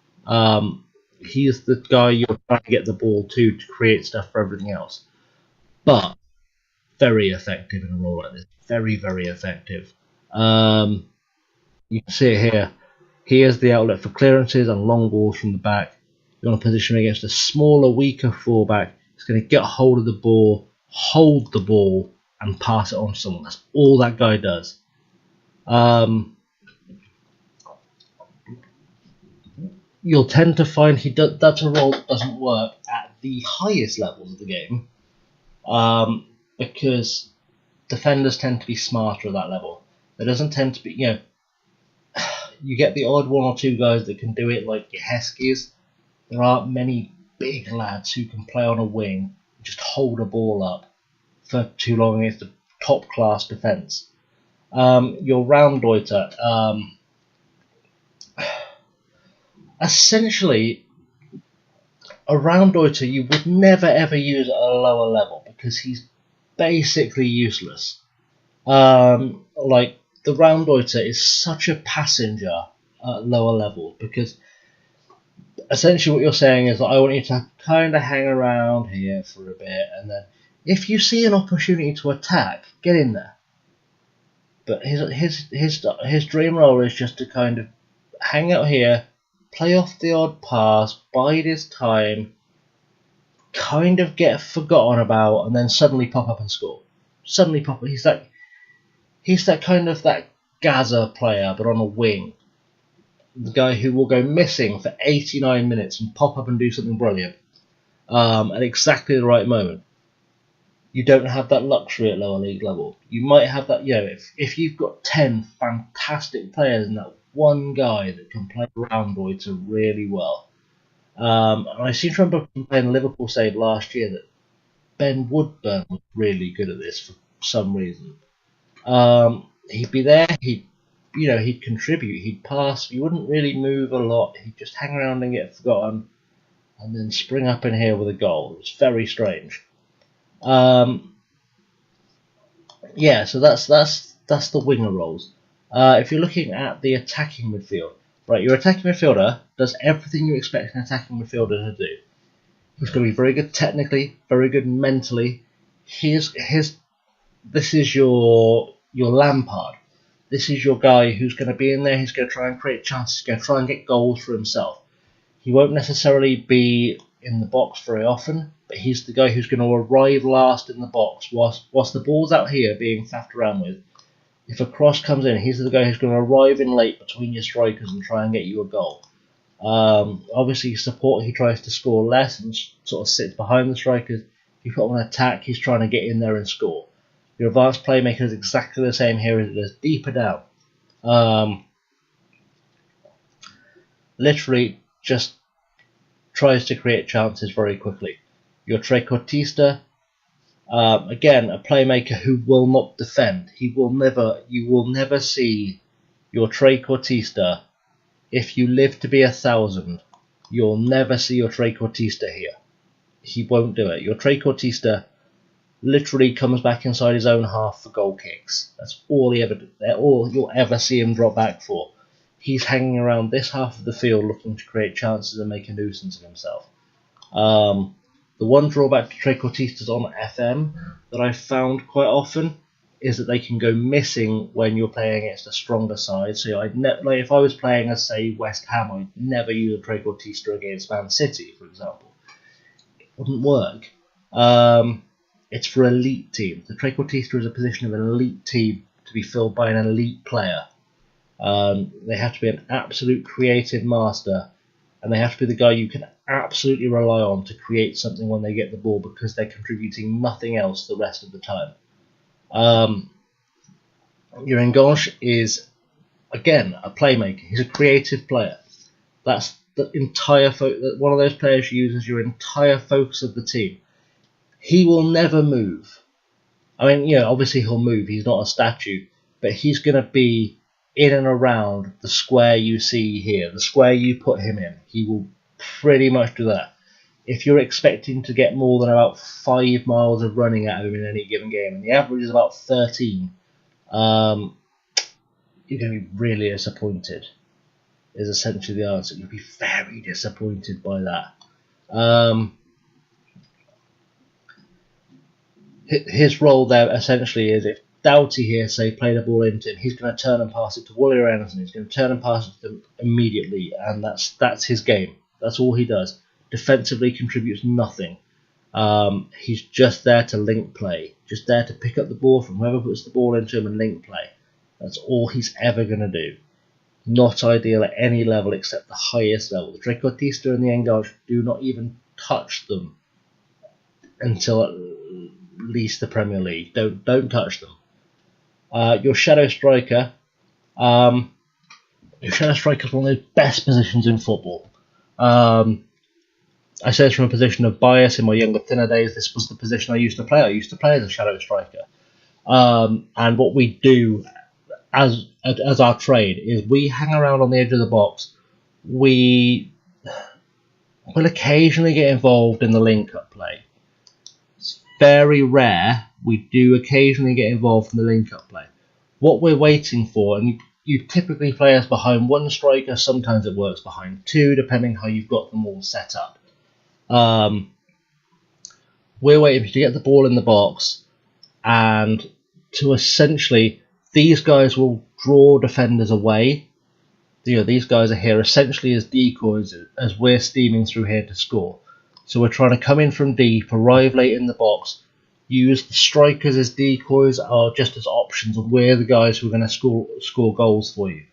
S1: He's the guy you're trying to get the ball to create stuff for everything else. But very effective in a role like this. Very, very effective. You can see it here. Here's the outlet for clearances and long balls from the back. You want to position against a smaller, weaker fullback. He's going to get hold of the ball, hold the ball, and pass it on to someone. That's all that guy does. You'll tend to find that's a role that doesn't work at the highest levels of the game, because defenders tend to be smarter at that level. There doesn't tend to be, you get the odd one or two guys that can do it, like your Heskies. There aren't many big lads who can play on a wing, just hold a ball up for too long against a top class defence. Your Raumdeuter, essentially, a Raumdeuter you would never ever use at a lower level because he's basically useless. Like, the Raumdeuter is such a passenger at lower levels because essentially what you're saying is that I want you to kind of hang around here for a bit, and then if you see an opportunity to attack, get in there. But his dream role is just to kind of hang out here, play off the odd pass, bide his time, kind of get forgotten about, and then suddenly pop up and score. Suddenly pop up. He's that kind of that Gaza player, but on a wing. The guy who will go missing for 89 minutes and pop up and do something brilliant at exactly the right moment. You don't have that luxury at lower league level. You might have that, if you've got 10 fantastic players and that one guy that can play Raumdeuter really well. And I seem to remember playing Liverpool save last year that Ben Woodburn was really good at this for some reason. He'd be there, he'd contribute, he'd pass, he wouldn't really move a lot, he'd just hang around and get forgotten, and then spring up in here with a goal. It was very strange. So that's the winger roles. If you're looking at the attacking midfield, right, your attacking midfielder does everything you expect an attacking midfielder to do. He's going to be very good technically, very good mentally. This is your Lampard. This is your guy who's going to be in there. He's going to try and create chances. He's going to try and get goals for himself. He won't necessarily be in the box very often, but he's the guy who's going to arrive last in the box whilst the ball's out here being faffed around with. If a cross comes in, he's the guy who's going to arrive in late between your strikers and try and get you a goal. Obviously, support, he tries to score less and sort of sits behind the strikers. If you put him on attack, he's trying to get in there and score. Your advanced playmaker is exactly the same here as it is deeper down. Literally just tries to create chances very quickly. Your trequartista, again, a playmaker who will not defend. You will never see your trequartista. If you live to be 1,000, you'll never see your trequartista here. He won't do it. Your trequartista literally comes back inside his own half for goal kicks. That's all all you'll ever see him drop back for. He's hanging around this half of the field looking to create chances and make a nuisance of himself. The one drawback to trequartistas on FM that I've found quite often is that they can go missing when you're playing against a stronger side. So like if I was playing as, say, West Ham, I'd never use a trequartista against Man City, for example. It wouldn't work. It's for elite teams. The trequartista is a position of an elite team to be filled by an elite player. They have to be an absolute creative master, and they have to be the guy you can absolutely rely on to create something when they get the ball, because they're contributing nothing else the rest of the time. Your Enganche is, again, a playmaker. He's a creative player. That's the entire one of those players you use as your entire focus of the team. He will never move. I mean, you know, obviously he'll move. He's not a statue, but he's going to be in and around the square you see here, the square you put him in. He will pretty much do that. If you're expecting to get more than about 5 miles of running out of him in any given game, and the average is about 13, you're going to be really disappointed, is essentially the answer. You'll be very disappointed by that. His role there essentially is, if Doughty here, say, played a ball into him, he's going to turn and pass it to Wally Anderson. He's going to turn and pass it to them immediately, and that's his game. That's all he does. Defensively contributes nothing. He's just there to link play, just there to pick up the ball from whoever puts the ball into him and link play. That's all he's ever going to do. Not ideal at any level except the highest level. The trequartista and the Enganche do not even touch them until at least the Premier League. Don't touch them. Your shadow striker. Your shadow striker is one of the best positions in football. I say this from a position of bias. In my younger, thinner days, this was the position I used to play. I used to play as a shadow striker. And what we do as our trade is we hang around on the edge of the box. We will occasionally get involved in the link-up play. It's very rare. We do occasionally get involved in the link-up play. What we're waiting for, and you typically play us behind one striker, sometimes it works behind two, depending how you've got them all set up. We're waiting to get the ball in the box, and to essentially, these guys will draw defenders away. You know, these guys are here essentially as decoys as we're steaming through here to score. So we're trying to come in from deep, arrive late in the box, use the strikers as decoys or just as options, and we're the guys who are going to score goals for you.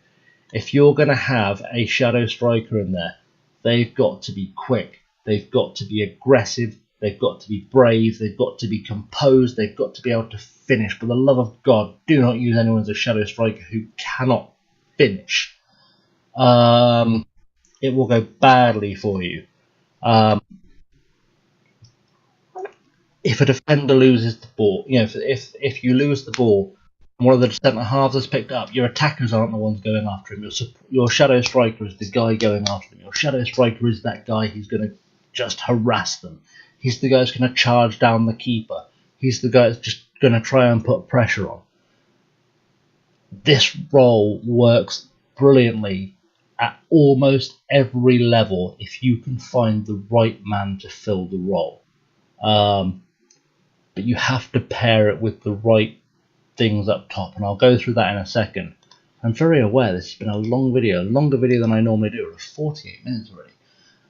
S1: If you're going to have a shadow striker in there, they've got to be quick, they've got to be aggressive, they've got to be brave, they've got to be composed, they've got to be able to finish. For the love of God, do not use anyone as a shadow striker who cannot finish. It will go badly for you. If a defender loses the ball, you know, if you lose the ball, and one of the centre halves has picked up, your attackers aren't the ones going after him. Your shadow striker is the guy going after him. Your shadow striker is that guy who's going to just harass them. He's the guy who's going to charge down the keeper. He's the guy that's just going to try and put pressure on. This role works brilliantly at almost every level if you can find the right man to fill the role. But you have to pair it with the right things up top, and I'll go through that in a second. I'm very aware this has been a long video, longer video than I normally do. We're 48 minutes already.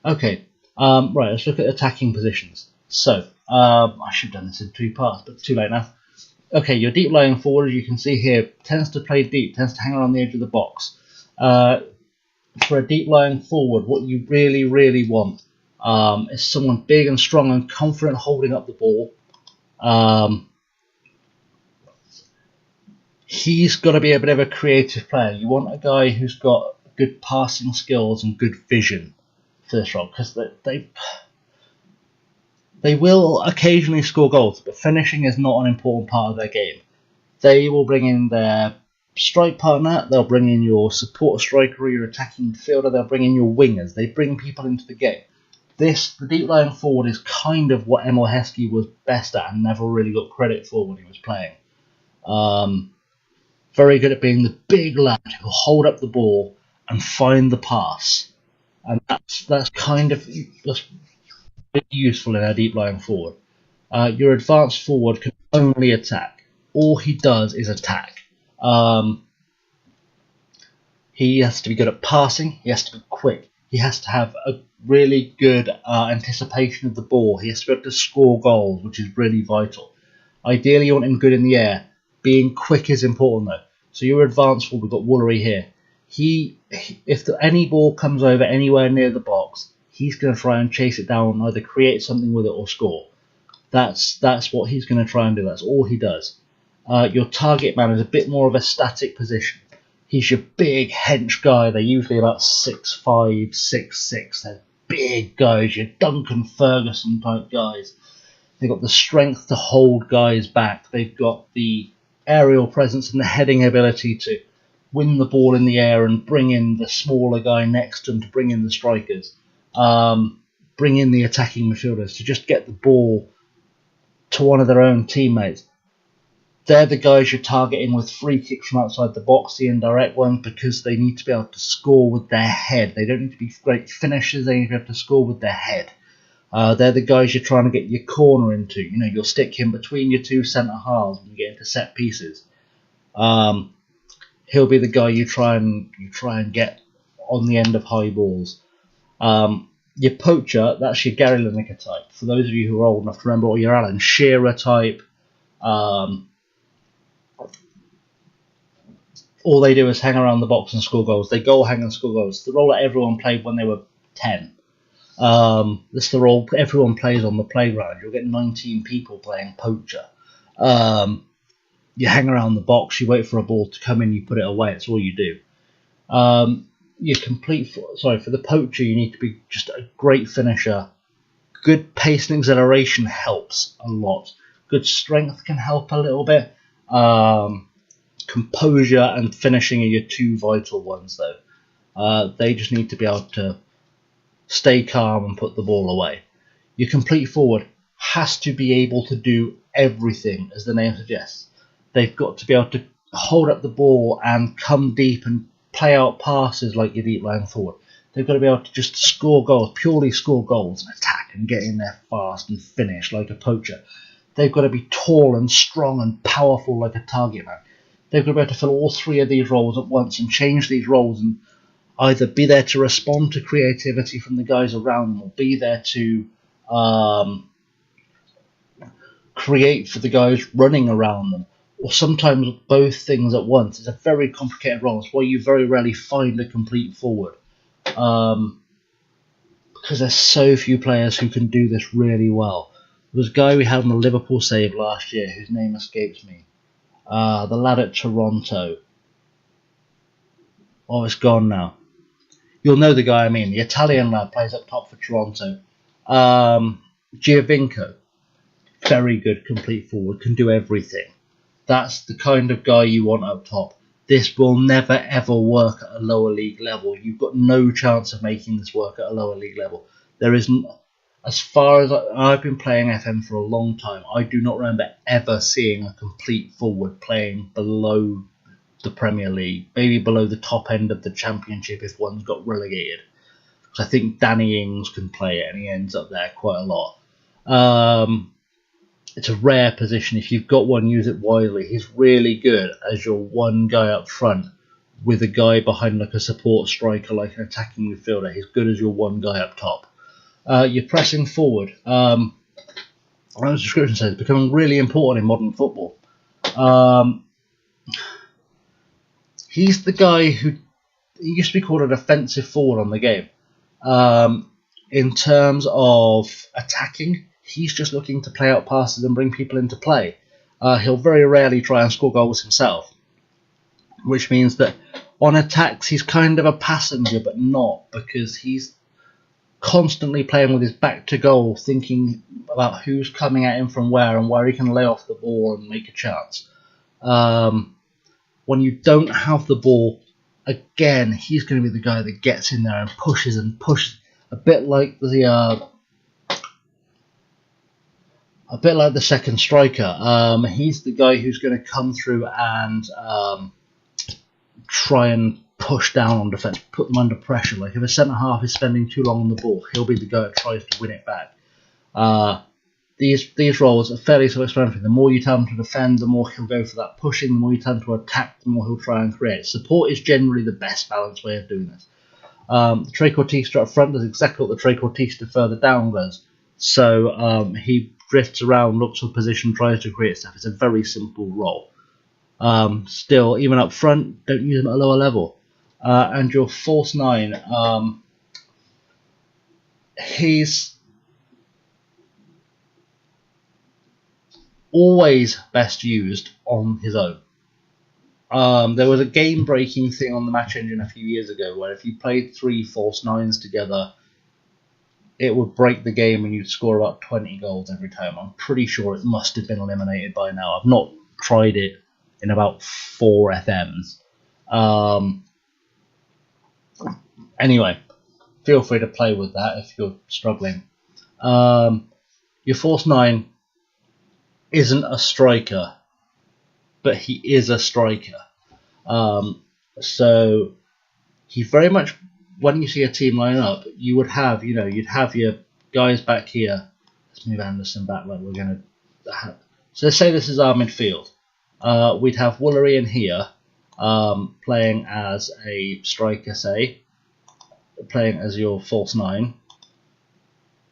S1: Okay, right, let's look at attacking positions. So, I should have done this in 2 parts, but too late now. Okay, your deep lying forward, as you can see here, tends to play deep, tends to hang around the edge of the box. For a deep lying forward, what you really, really want is someone big and strong and confident holding up the ball. He's got to be a bit of a creative player. You want a guy who's got good passing skills and good vision for this role, because they will occasionally score goals, but finishing is not an important part of their game. They will bring in their strike partner, they'll bring in your support striker, your attacking midfielder, they'll bring in your wingers. They bring people into the game. The deep lying forward is kind of what Emil Heskey was best at and never really got credit for when he was playing. Very good at being the big lad who'll hold up the ball and find the pass. And that's kind of just really useful in our deep lying forward. Your advanced forward can only attack. All he does is attack. He has to be good at passing. He has to be quick. He has to have a really good anticipation of the ball. He has to be able to score goals, which is really vital. Ideally, you want him good in the air. Being quick is important, though. So your advanced forward, we've got Woolery here. If any ball comes over anywhere near the box, he's going to try and chase it down, either create something with it or score. That's what he's going to try and do. That's all he does. Your target man is a bit more of a static position. He's your big hench guy. They're usually about 6'5", 6'6". They're big guys, your Duncan Ferguson type guys. They've got the strength to hold guys back. They've got the aerial presence and the heading ability to win the ball in the air and bring in the smaller guy next to them to bring in the strikers. Bring in the attacking midfielders to just get the ball to one of their own teammates. They're the guys you're targeting with free kicks from outside the box, the indirect ones, because they need to be able to score with their head. They don't need to be great finishers, they need to be able to score with their head. They're the guys you're trying to get your corner into. You'll stick him between your two centre halves when you get into set pieces. He'll be the guy you try and get on the end of high balls. Your poacher, that's your Gary Lineker type. For those of you who are old enough to remember, or your Alan Shearer type. All they do is hang around the box and score goals. They goal hang and score goals. The role that everyone played when they were 10. This is the role everyone plays on the playground. You'll get 19 people playing poacher. You hang around the box, you wait for a ball to come in, you put it away. That's all you do. For the poacher, you need to be just a great finisher. Good pace and acceleration helps a lot. Good strength can help a little bit. Composure and finishing are your two vital ones, though. They just need to be able to stay calm and put the ball away. Your complete forward has to be able to do everything, as the name suggests. They've got to be able to hold up the ball and come deep and play out passes like your deep lying forward. They've got to be able to just score goals, purely score goals and attack and get in there fast and finish like a poacher. They've got to be tall and strong and powerful like a target man. They've got to be able to fill all three of these roles at once and change these roles and either be there to respond to creativity from the guys around them or be there to create for the guys running around them, or sometimes both things at once. It's a very complicated role. It's why you very rarely find a complete forward. Because there's so few players who can do this really well. There was a guy we had on the Liverpool save last year whose name escapes me. The lad at Toronto. Oh, it's gone now. You'll know the guy I mean. The Italian lad plays up top for Toronto. Giovinco. Very good complete forward. Can do everything. That's the kind of guy you want up top. This will never ever work at a lower league level. You've got no chance of making this work at a lower league level. There isn't. As far as I've been playing FM for a long time, I do not remember ever seeing a complete forward playing below the Premier League, maybe below the top end of the Championship if one's got relegated. Because I think Danny Ings can play it and he ends up there quite a lot. It's a rare position. If you've got one, use it wisely. He's really good as your one guy up front with a guy behind like a support striker, like an attacking midfielder. He's good as your one guy up top. You're pressing forward. As the description says, becoming really important in modern football. He's the guy who he used to be called an offensive forward on the game. In terms of attacking, he's just looking to play out passes and bring people into play. He'll very rarely try and score goals himself, which means that on attacks he's kind of a passenger, but not, because he's constantly playing with his back to goal, thinking about who's coming at him from where and where he can lay off the ball and make a chance. When you don't have the ball, again, he's going to be the guy that gets in there and pushes a bit like the second striker. He's the guy who's going to come through and try and push down on defence, put them under pressure. Like if a centre half is spending too long on the ball, he'll be the guy that tries to win it back. These roles are fairly self-explanatory. The more you tell him to defend, the more he'll go for that pushing. The more you tell him to attack, the more he'll try and create. Support is generally the best balanced way of doing this. The trequartista up front does exactly what the trequartista further down does. So he drifts around, looks for position, tries to create stuff. It's a very simple role. Still, even up front, don't use him at a lower level. And your false 9, he's always best used on his own. There was a game-breaking thing on the match engine a few years ago where if you played 3 false 9s together, it would break the game and you'd score about 20 goals every time. I'm pretty sure it must have been eliminated by now. I've not tried it in about 4 FMs. Anyway, feel free to play with that if you're struggling. Your false 9 isn't a striker, but he is a striker. So he very much, when you see a team line up, you would have, you'd have your guys back here. Let's move Anderson back like we're going to have. So let's say this is our midfield. We'd have Woolery in here, playing as a striker, say, playing as your false 9.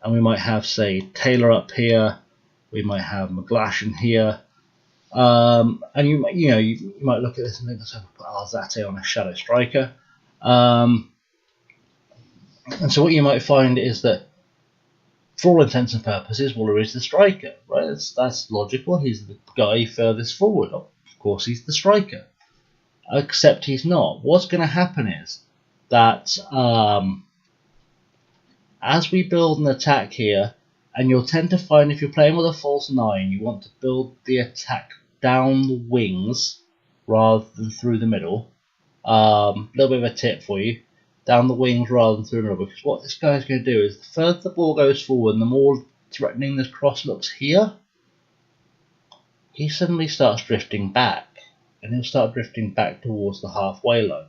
S1: And we might have, say, Taylor up here. We might have McGlashan here, and you might look at this and think, let's put Alzate on a shadow striker. And so what you might find is that, for all intents and purposes, Woolery is the striker, right? That's logical. He's the guy furthest forward. Of course, he's the striker. Except he's not. What's going to happen is that as we build an attack here. And you'll tend to find if you're playing with a false 9, you want to build the attack down the wings rather than through the middle. Little bit of a tip for you. Down the wings rather than through the middle. Because what this guy's going to do is the further the ball goes forward and the more threatening this cross looks here, he suddenly starts drifting back. And he'll start drifting back towards the halfway line.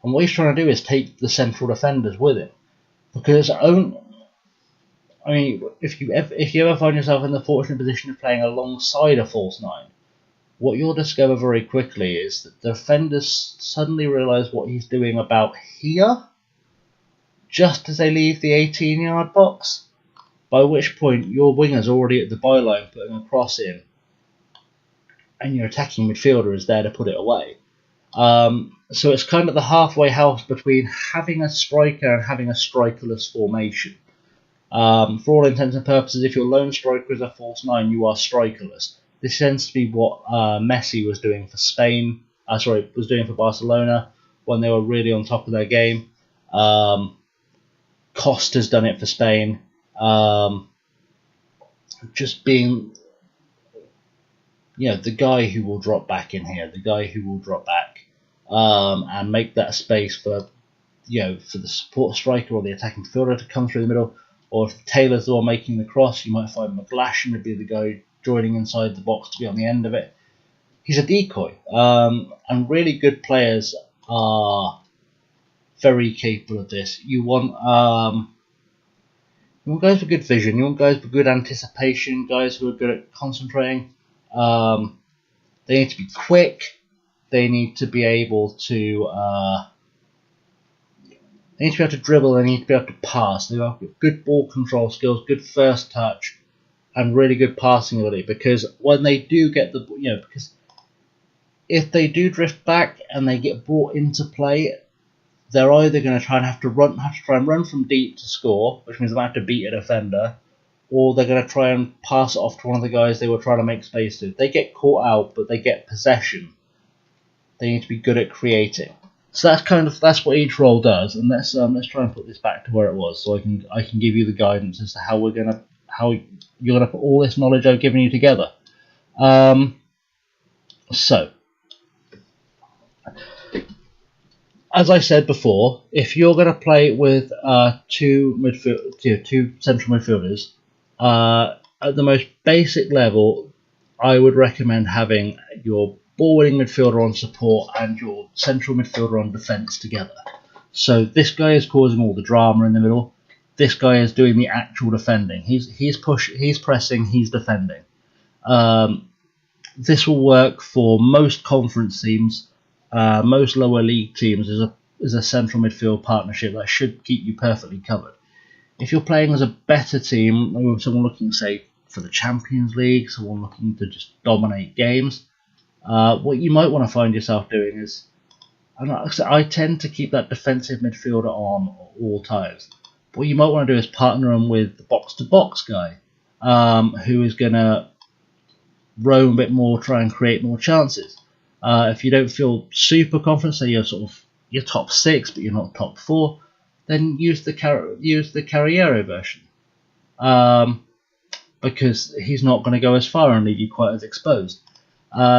S1: And what he's trying to do is take the central defenders with him. Because if you ever find yourself in the fortunate position of playing alongside a false 9, what you'll discover very quickly is that the defenders suddenly realise what he's doing about here, just as they leave the 18-yard box, by which point your winger's already at the byline putting a cross in, and your attacking midfielder is there to put it away. So it's kind of the halfway house between having a striker and having a strikerless formation. For all intents and purposes, if your lone striker is a false 9, you are strikerless. This tends to be what Messi was doing for Spain. Was doing for Barcelona when they were really on top of their game. Costa's done it for Spain. Just being, the guy who will drop back in here, the guy who will drop back and make that space for the support striker or the attacking fielder to come through the middle. Or if Taylor's the one making the cross, you might find McGlashan would be the guy joining inside the box to be on the end of it. He's a decoy, and really good players are very capable of this. You want guys with good vision, you want guys with good anticipation, guys who are good at concentrating. They need to be quick, they need to be able to dribble, they need to be able to pass. They have good ball control skills, good first touch, and really good passing ability. Because when they do get the, because if they do drift back and they get brought into play, they're either going to try and run from deep to score, which means they might have to beat a defender, or they're going to try and pass it off to one of the guys they were trying to make space to. They get caught out, but they get possession. They need to be good at creating. So that's what each role does, and let's try and put this back to where it was, so I can give you the guidance as to how you're gonna put all this knowledge I've given you together. So As I said before, if you're going to play with two central midfielders, at the most basic level, I would recommend having your ball-winning midfielder on support and your central midfielder on defence together. So this guy is causing all the drama in the middle. This guy is doing the actual defending. He's pressing, he's defending. This will work for most conference teams. Most lower league teams is a central midfield partnership that should keep you perfectly covered. If you're playing as a better team, or someone looking, say, for the Champions League, someone looking to just dominate games, what you might want to find yourself doing is, I tend to keep that defensive midfielder on all times. What you might want to do is partner him with the box-to-box guy, who is going to roam a bit more, try and create more chances. If you don't feel super confident, say you're top 6 but you're not top 4, then use the Carriero version, because he's not going to go as far and leave you quite as exposed.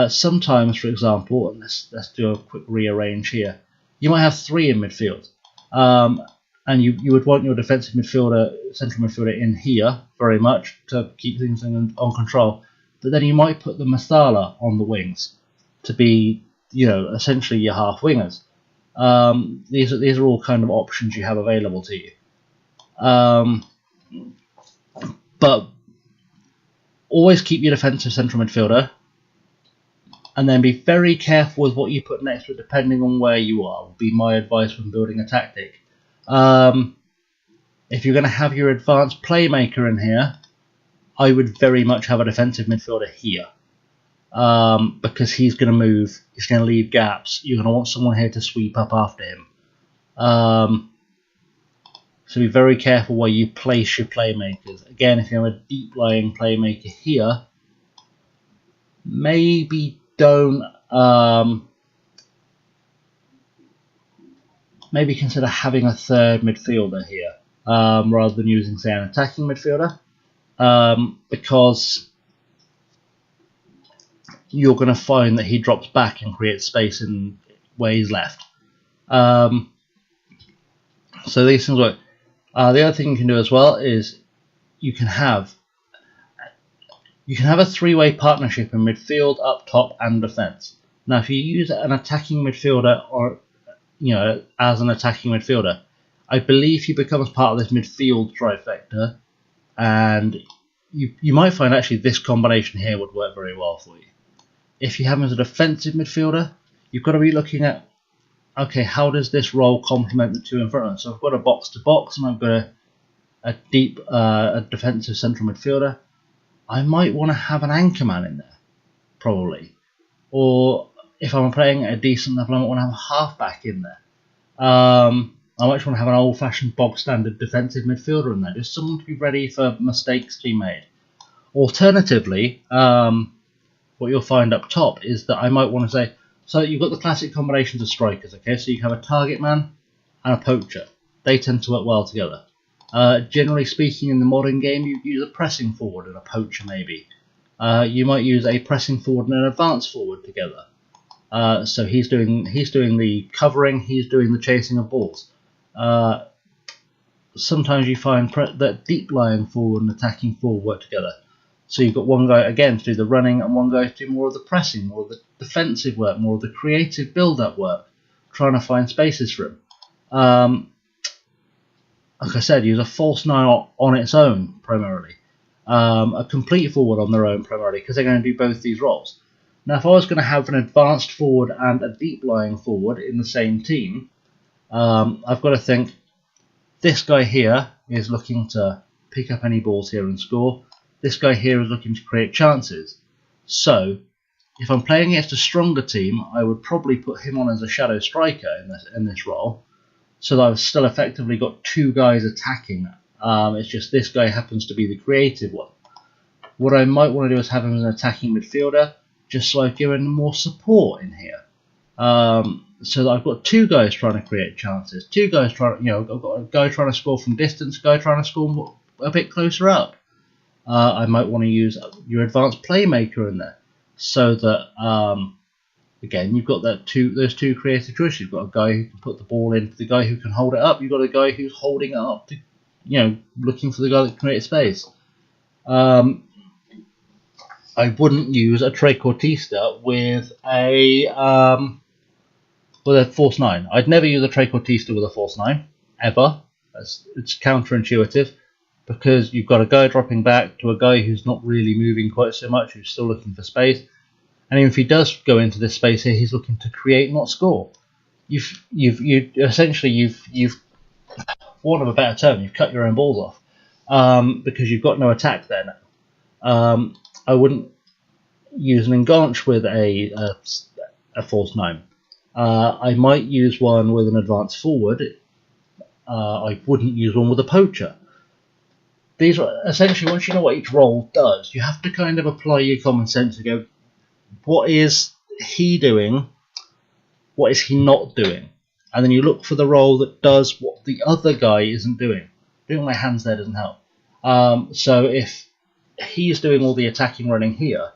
S1: Sometimes, for example, and let's do a quick rearrange here, you might have 3 in midfield, and you would want your defensive midfielder, central midfielder in here very much to keep things on control, but then you might put the Masala on the wings to be, essentially your half wingers. These are all kind of options you have available to you. But always keep your defensive central midfielder, and then be very careful with what you put next to it, depending on where you are. Would be my advice when building a tactic. If you're going to have your advanced playmaker in here, I would very much have a defensive midfielder here. Because he's going to move, he's going to leave gaps. You're going to want someone here to sweep up after him. So be very careful where you place your playmakers. Again, if you have a deep-lying playmaker here, maybe don't. Maybe consider having a third midfielder here, rather than using, say, an attacking midfielder, because you're going to find that he drops back and creates space in where he's left. So these things work. The other thing you can do as well is you can have a 3-way partnership in midfield, up top, and defence. Now, if you use an attacking midfielder, or as an attacking midfielder, I believe he becomes part of this midfield trifecta, and you might find actually this combination here would work very well for you. If you have him as a defensive midfielder, you've got to be looking at, okay, how does this role complement the 2 in front of him? So I've got a box-to-box, and I've got a defensive central midfielder. I might want to have an anchor man in there, probably. Or if I'm playing at a decent level, I might want to have a halfback in there. I might want to have an old-fashioned bog-standard defensive midfielder in there, just someone to be ready for mistakes to be made. Alternatively, what you'll find up top is that I might want to say, so you've got the classic combinations of strikers, okay? So you have a target man and a poacher. They tend to work well together. Generally speaking, in the modern game, you use a pressing forward and a poacher maybe. You might use a pressing forward and an advanced forward together. So he's doing the covering, he's doing the chasing of balls. Sometimes you find that deep lying forward and attacking forward work together. So you've got one guy, again, to do the running, and one guy to do more of the pressing, more of the defensive work, more of the creative build-up work, trying to find spaces for him. Like I said, use a false 9 on its own, primarily. A complete forward on their own, primarily, because they're going to do both these roles. Now, if I was going to have an advanced forward and a deep-lying forward in the same team, I've got to think, this guy here is looking to pick up any balls here and score. This guy here is looking to create chances. So, if I'm playing against a stronger team, I would probably put him on as a shadow striker in this role, so that I've still effectively got 2 guys attacking. It's just this guy happens to be the creative one. What I might want to do is have him as an attacking midfielder, just so I've given more support in here. So that I've got 2 guys trying to create chances, 2 guys trying, I've got a guy trying to score from distance, a guy trying to score a bit closer up. I might want to use your advanced playmaker in there, so that Again, you've got those two creative choices. You've got a guy who can put the ball in, the guy who can hold it up. You've got a guy who's holding it up, to, looking for the guy that can create space. I wouldn't use a trequartista with a false 9. I'd never use a trequartista with a false 9 ever. It's counterintuitive because you've got a guy dropping back to a guy who's not really moving quite so much, who's still looking for space. And even if he does go into this space here, he's looking to create, not score. You've essentially, for want of a better term, you've cut your own balls off because you've got no attack there now. I wouldn't use an enganche with a false 9. I might use one with an advance forward. I wouldn't use one with a poacher. These are essentially, once you know what each role does, you have to kind of apply your common sense and go, what is he doing? What is he not doing? And then you look for the role that does what the other guy isn't doing. Doing my hands there doesn't help. So if he's doing all the attacking running here,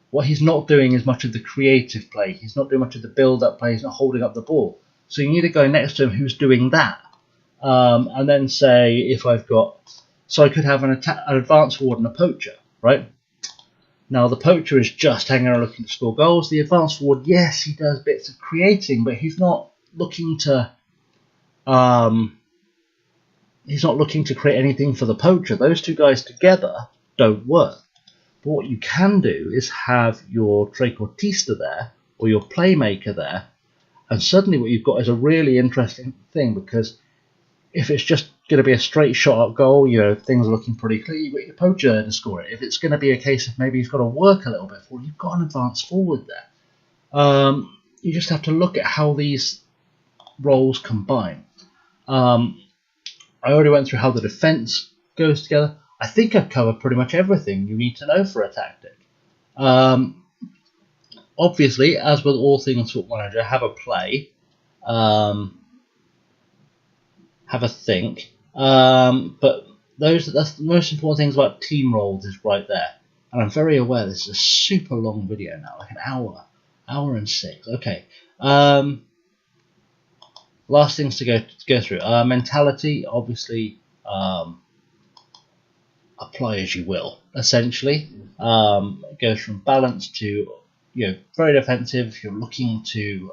S1: what he's not doing is much of the creative play. He's not doing much of the build-up play. He's not holding up the ball. So you need a guy next to him who's doing that. And then say if I've got... So I could have an advance forward and a poacher, right? Now, the poacher is just hanging around looking to score goals. The advance forward, yes, he does bits of creating, but he's not looking to create anything for the poacher. Those two guys together don't work. But what you can do is have your trequartista there, or your playmaker there, and suddenly what you've got is a really interesting thing, because if it's just going to be a straight shot at goal, things are looking pretty clear, you've got your poacher there to score it. If it's going to be a case of maybe he's got to work a little bit for it, you've got an advance forward there. You just have to look at how these roles combine. I already went through how the defence goes together. I think I've covered pretty much everything you need to know for a tactic. Obviously, as with all things Football Manager, have a play, have a think. But that's the most important things about team roles is right there. And I'm very aware this is a super long video now, like an hour and 6. Okay. Last things to go through. Mentality, obviously, apply as you will. Essentially, it goes from balance to very defensive. If you're looking to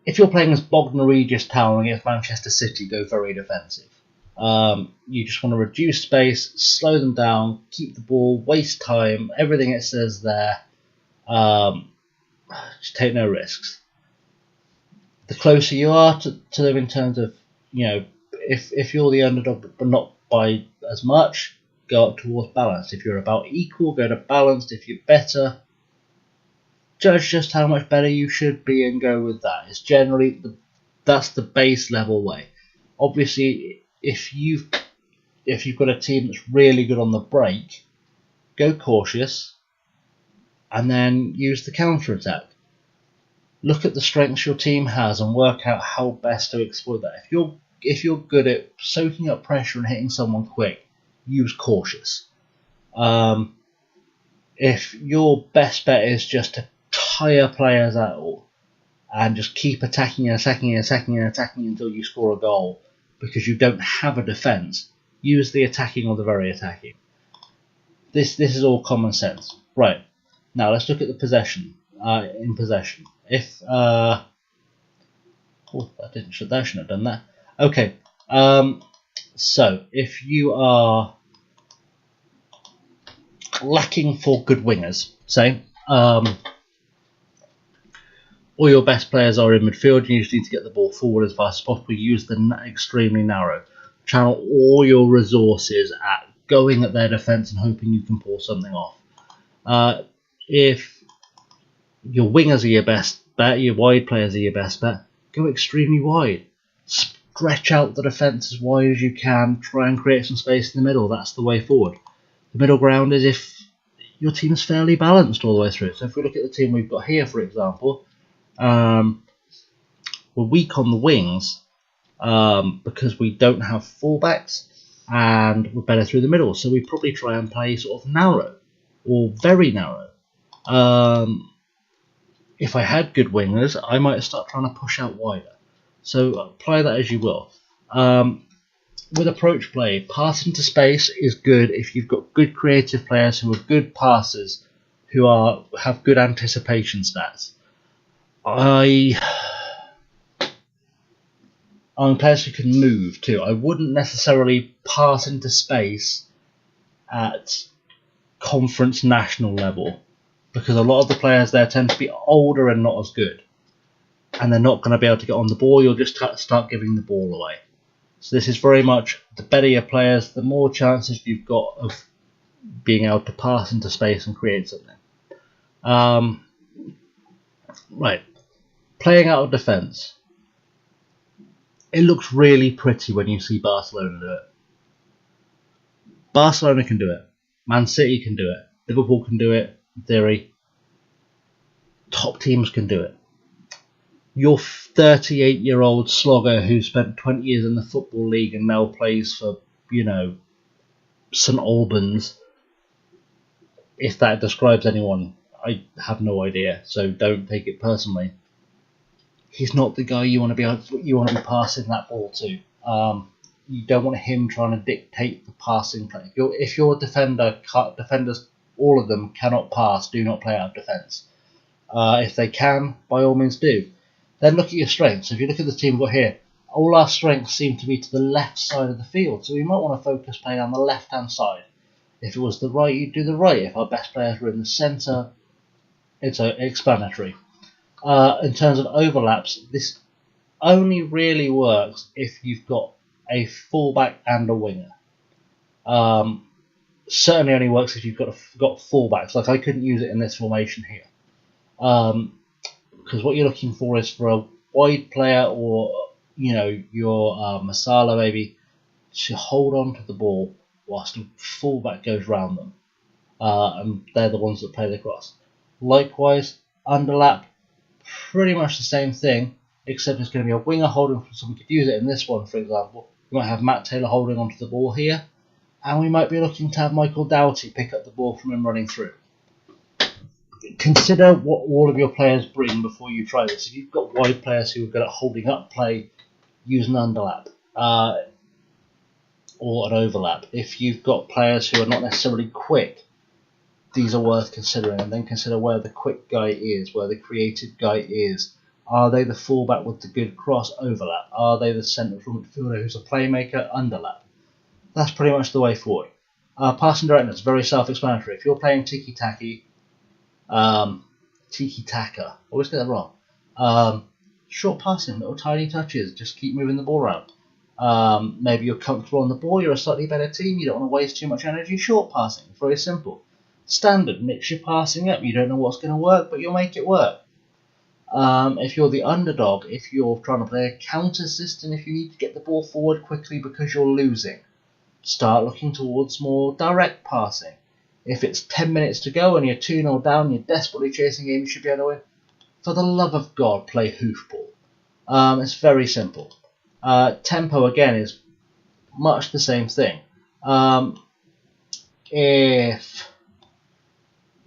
S1: if you're playing as Bognor Regis Town against Manchester City, go very defensive. You just want to reduce space, slow them down, keep the ball, waste time, everything it says there. Just take no risks. The closer you are to them in terms of, if you're the underdog but not by as much, go up towards balanced. If you're about equal, go to balanced. If you're better, judge just how much better you should be and go with that. It's generally that's the base level way. Obviously, if you've got a team that's really good on the break, go cautious and then use the counter attack. Look at the strengths your team has and work out how best to exploit that. If you're good at soaking up pressure and hitting someone quick, use cautious. If your best bet is just to tire players out and just keep attacking until you score a goal because you don't have a defence, use the attacking or the very attacking. This is all common sense. Right, now let's look at the possession. In possession, if that shouldn't have done that. Okay, so if you are lacking for good wingers, say, all your best players are in midfield, and you just need to get the ball forward as fast as possible. Use the extremely narrow. Channel all your resources at going at their defence and hoping you can pull something off. If your wingers are your best bet, your wide players are your best bet, go extremely wide. Stretch out the defence as wide as you can. Try and create some space in the middle. That's the way forward. The middle ground is if your team is fairly balanced all the way through. So if we look at the team we've got here, for example, we're weak on the wings because we don't have fullbacks, and we're better through the middle. So we probably try and play sort of narrow or very narrow. If I had good wingers, I might start trying to push out wider. So apply that as you will. With approach play, passing to space is good if you've got good creative players who are good passers, who have good anticipation stats. Players who can move too. I wouldn't necessarily pass into space at conference national level, because a lot of the players there tend to be older and not as good, and they're not going to be able to get on the ball. You'll just start giving the ball away. So this is very much, the better your players, the more chances you've got of being able to pass into space and create something. Right, playing out of defence. It looks really pretty when you see Barcelona do it. Barcelona can do it. Man City can do it. Liverpool can do it, in theory. Top teams can do it. Your 38-year-old slogger who spent 20 years in the Football League and now plays for, St Albans, if that describes anyone, I have no idea, so don't take it personally. He's not the guy you want to be passing that ball to. You don't want him trying to dictate the passing play. If your defenders, all of them cannot pass, do not play out of defence. If they can, by all means do. Then look at your strengths. If you look at the team we've got here, all our strengths seem to be to the left side of the field, so we might want to focus playing on the left-hand side. If it was the right, you'd do the right. If our best players were in the centre, it's explanatory. In terms of overlaps, this only really works if you've got a fullback and a winger. Certainly only works if you've got fullbacks. Like, I couldn't use it in this formation here. Because what you're looking for is for a wide player, or your Masala maybe, to hold on to the ball whilst the fullback goes round them, and they're the ones that play the cross. Likewise, underlap, pretty much the same thing, except it's going to be a winger holding, so we could use it in this one, for example. We might have Matt Taylor holding onto the ball here, and we might be looking to have Michael Doughty pick up the ball from him running through. Consider what all of your players bring before you try this. If you've got wide players who are good at holding up play, use an underlap or an overlap. If you've got players who are not necessarily quick, these are worth considering, and then consider where the quick guy is, where the creative guy is. Are they the fullback with the good cross? Overlap. Are they the central midfielder who's a playmaker? Underlap. That's pretty much the way forward. Passing directness, very self-explanatory. If you're playing tiki-taka, always get that wrong. Short passing, little tiny touches, just keep moving the ball around. Maybe you're comfortable on the ball, you're a slightly better team, you don't want to waste too much energy. Short passing, very simple. Standard, mix your passing up. You don't know what's going to work, but you'll make it work. If you're the underdog, if you're trying to play a counter system, if you need to get the ball forward quickly because you're losing, start looking towards more direct passing. If it's 10 minutes to go and you're 2-0 down, you're desperately chasing a game, you should be able to win. For the love of God, play hoofball. It's very simple. Tempo, again, is much the same thing. If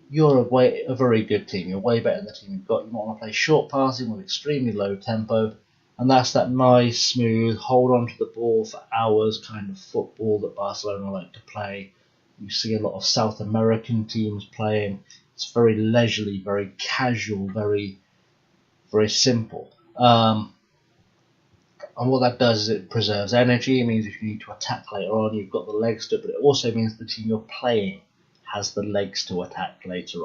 S1: you're a very good team, you're way better than the team you've got, you might want to play short passing with extremely low tempo, and that's that nice, smooth, hold on to the ball for hours kind of football that Barcelona like to play. You see a lot of South American teams playing. It's very leisurely, very casual, very, very simple. And what that does is it preserves energy. It means if you need to attack later on, you've got the legs to it, but it also means the team you're playing has the legs to attack later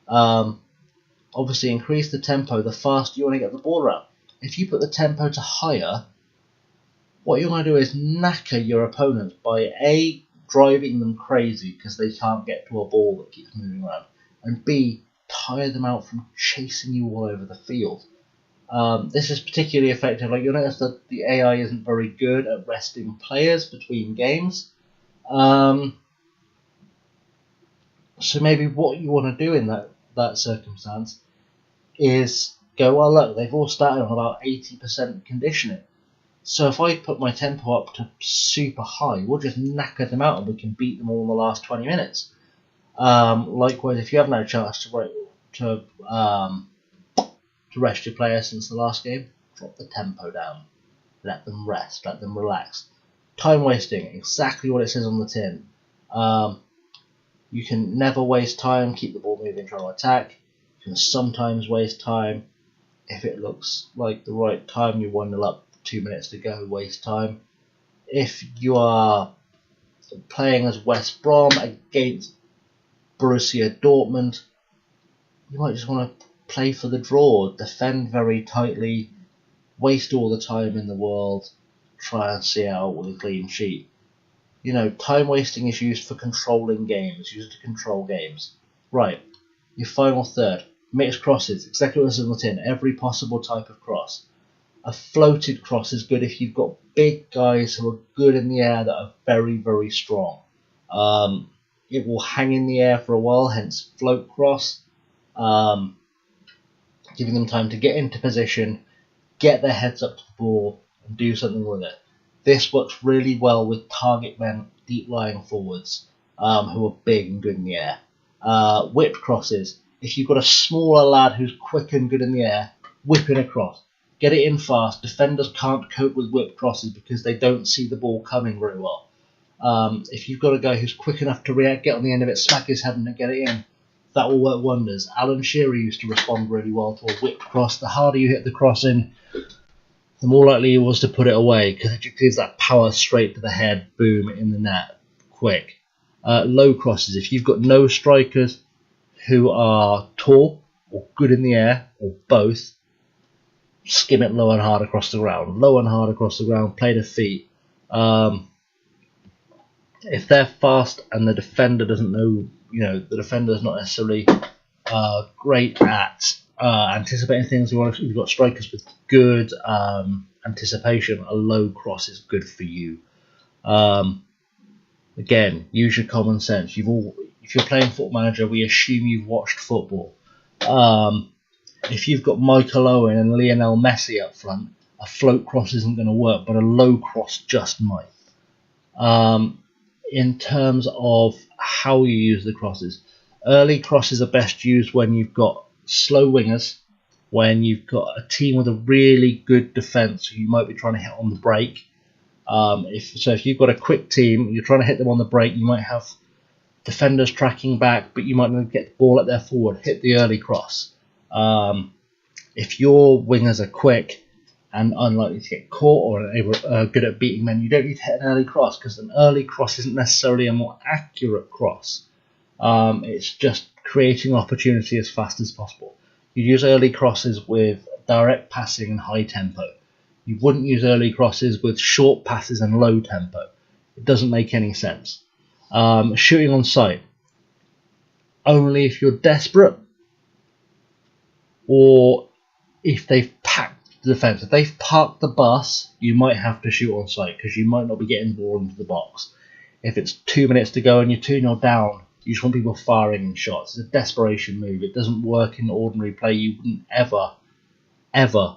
S1: on. Obviously, increase the tempo the faster you want to get the ball around. If you put the tempo to higher, what you're going to do is knacker your opponents by A, driving them crazy because they can't get to a ball that keeps moving around, and B, tire them out from chasing you all over the field. This is particularly effective. Like, you'll notice that the AI isn't very good at resting players between games. So maybe what you want to do in that circumstance is go, well, look, they've all started on about 80% conditioning. So if I put my tempo up to super high, we'll just knacker them out and we can beat them all in the last 20 minutes. Likewise, if you haven't had a chance to rest your players since the last game, drop the tempo down. Let them rest. Let them relax. Time wasting, exactly what it says on the tin. You can never waste time. Keep the ball moving, try to attack. You can sometimes waste time. If it looks like the right time, you're 1-0 up, 2 minutes to go, waste time. If you are playing as West Brom against Borussia Dortmund, you might just want to play for the draw, defend very tightly, waste all the time in the world, try and see out with a clean sheet. You know, time wasting is used for controlling games, used to control games. Right, your final third, mixed crosses, exactly what this is on the tin, every possible type of cross. A floated cross is good if you've got big guys who are good in the air that are very, very strong. It will hang in the air for a while, hence float cross, giving them time to get into position, get their heads up to the ball, and do something with it. This works really well with target men, deep lying forwards, who are big and good in the air. Whipped crosses. If you've got a smaller lad who's quick and good in the air, whip it across. Get it in fast. Defenders can't cope with whipped crosses because they don't see the ball coming very well. If you've got a guy who's quick enough to react, get on the end of it, smack his head and get it in, that will work wonders. Alan Shearer used to respond really well to a whipped cross. The harder you hit the cross in, the more likely he was to put it away because it just gives that power straight to the head, boom, in the net, quick. Low crosses. If you've got no strikers who are tall or good in the air or both, skim it low and hard across the ground. Low and hard across the ground, play the feet. If they're fast and the defender doesn't know, the defender's not necessarily great at anticipating things. You've got strikers with good anticipation. A low cross is good for you. Again, use your common sense. If you're playing Football Manager, we assume you've watched football. If you've got Michael Owen and Lionel Messi up front, a float cross isn't going to work, but a low cross just might. In terms of how you use the crosses, early crosses are best used when you've got slow wingers, when you've got a team with a really good defence who you might be trying to hit on the break. If you've got a quick team, you're trying to hit them on the break, you might have defenders tracking back, but you might not get the ball at their forward, hit the early cross. If your wingers are quick and unlikely to get caught or good at beating men, you don't need to hit an early cross because an early cross isn't necessarily a more accurate cross. It's just creating opportunity as fast as possible. You use early crosses with direct passing and high tempo. You wouldn't use early crosses with short passes and low tempo. It doesn't make any sense. Shooting on sight. Only if you're desperate or if they've packed the defence. If they've parked the bus, you might have to shoot on sight because you might not be getting the ball into the box. If it's 2 minutes to go and you're 2-0 down, you just want people firing in shots. It's a desperation move. It doesn't work in ordinary play. You wouldn't ever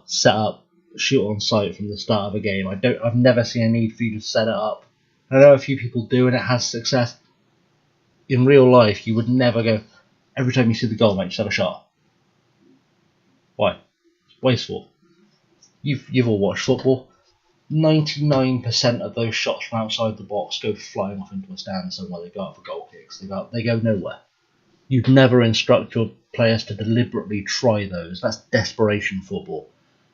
S1: set up shoot on sight from the start of a game. I've never seen a need for you to set it up. I know a few people do and it has success. In real life, you would never go, every time you see the goal, mate, just have a shot. Why? It's wasteful. You've all watched football. 99% of those shots from outside the box go flying off into a stand somewhere. They go out for goal kicks. They go nowhere. You'd never instruct your players to deliberately try those. That's desperation football.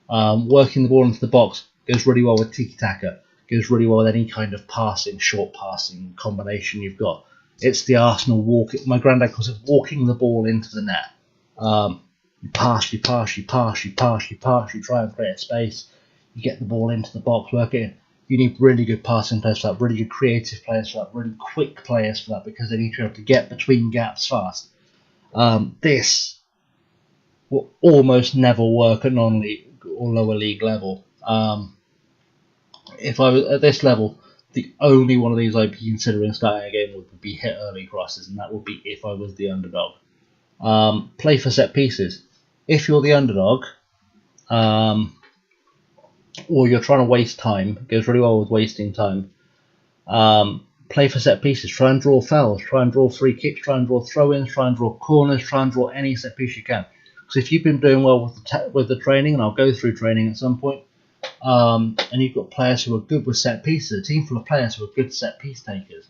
S1: Working the ball into the box goes really well with tiki-taka. Goes really well with any kind of passing, short passing combination you've got. It's the Arsenal walk. My granddad calls it walking the ball into the net. You pass, you try and create a space. You get the ball into the box, work it in. You need really good passing players for that, really good creative players for that, really quick players for that because they need to be able to get between gaps fast. This will almost never work at non-league or lower league level. If I was at this level, the only one of these I'd be considering starting a game would be hit early crosses, and that would be if I was the underdog. Play for set pieces. If you're the underdog, or you're trying to waste time, it goes really well with wasting time. Play for set pieces. Try and draw fouls. Try and draw free kicks. Try and draw throw-ins. Try and draw corners. Try and draw any set piece you can. Because if you've been doing well with the training, and I'll go through training at some point, and you've got players who are good with set pieces, a team full of players who are good set piece takers,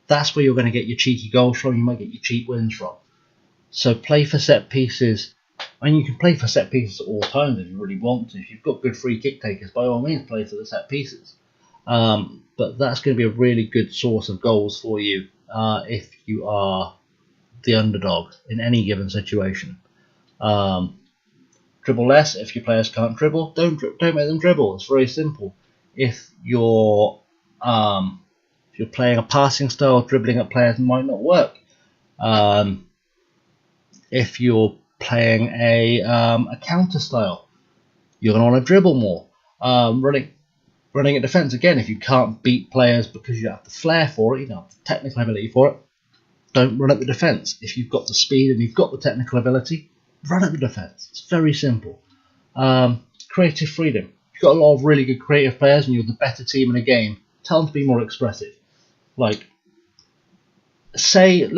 S1: that's where you're going to get your cheeky goals from. You might get your cheap wins from. So play for set pieces. I mean, you can play for set pieces at all times if you really want to. If you've got good free kick takers, by all means play for the set pieces. But that's going to be a really good source of goals for you if you are the underdog in any given situation. Dribble less. If your players can't dribble, don't make them dribble. It's very simple. If you're playing a passing style, dribbling at players might not work. If you're playing a counter style, you're going to want to dribble more. Running at defence, again, if you can't beat players because you have the flair for it, you don't have the technical ability for it, don't run at the defence. If you've got the speed and you've got the technical ability, run at the defence. It's very simple. Creative freedom. You've got a lot of really good creative players and you're the better team in a game. Tell them to be more expressive. Like, say,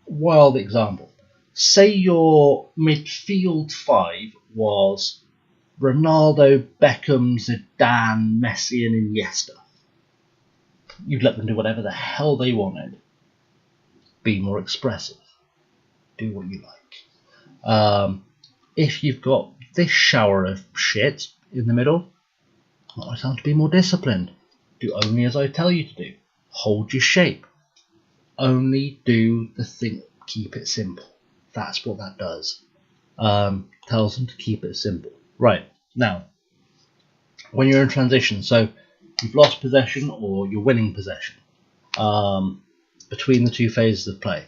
S1: wild example. Say your midfield five was Ronaldo, Beckham, Zidane, Messi and Iniesta. You'd let them do whatever the hell they wanted. Be more expressive. Do what you like. If you've got this shower of shit in the middle, it's time to be more disciplined. Do only as I tell you to do. Hold your shape. Only do the thing. Keep it simple. That's what that does. Tells them to keep it simple. Right, now, when you're in transition, so you've lost possession or you're winning possession between the two phases of play,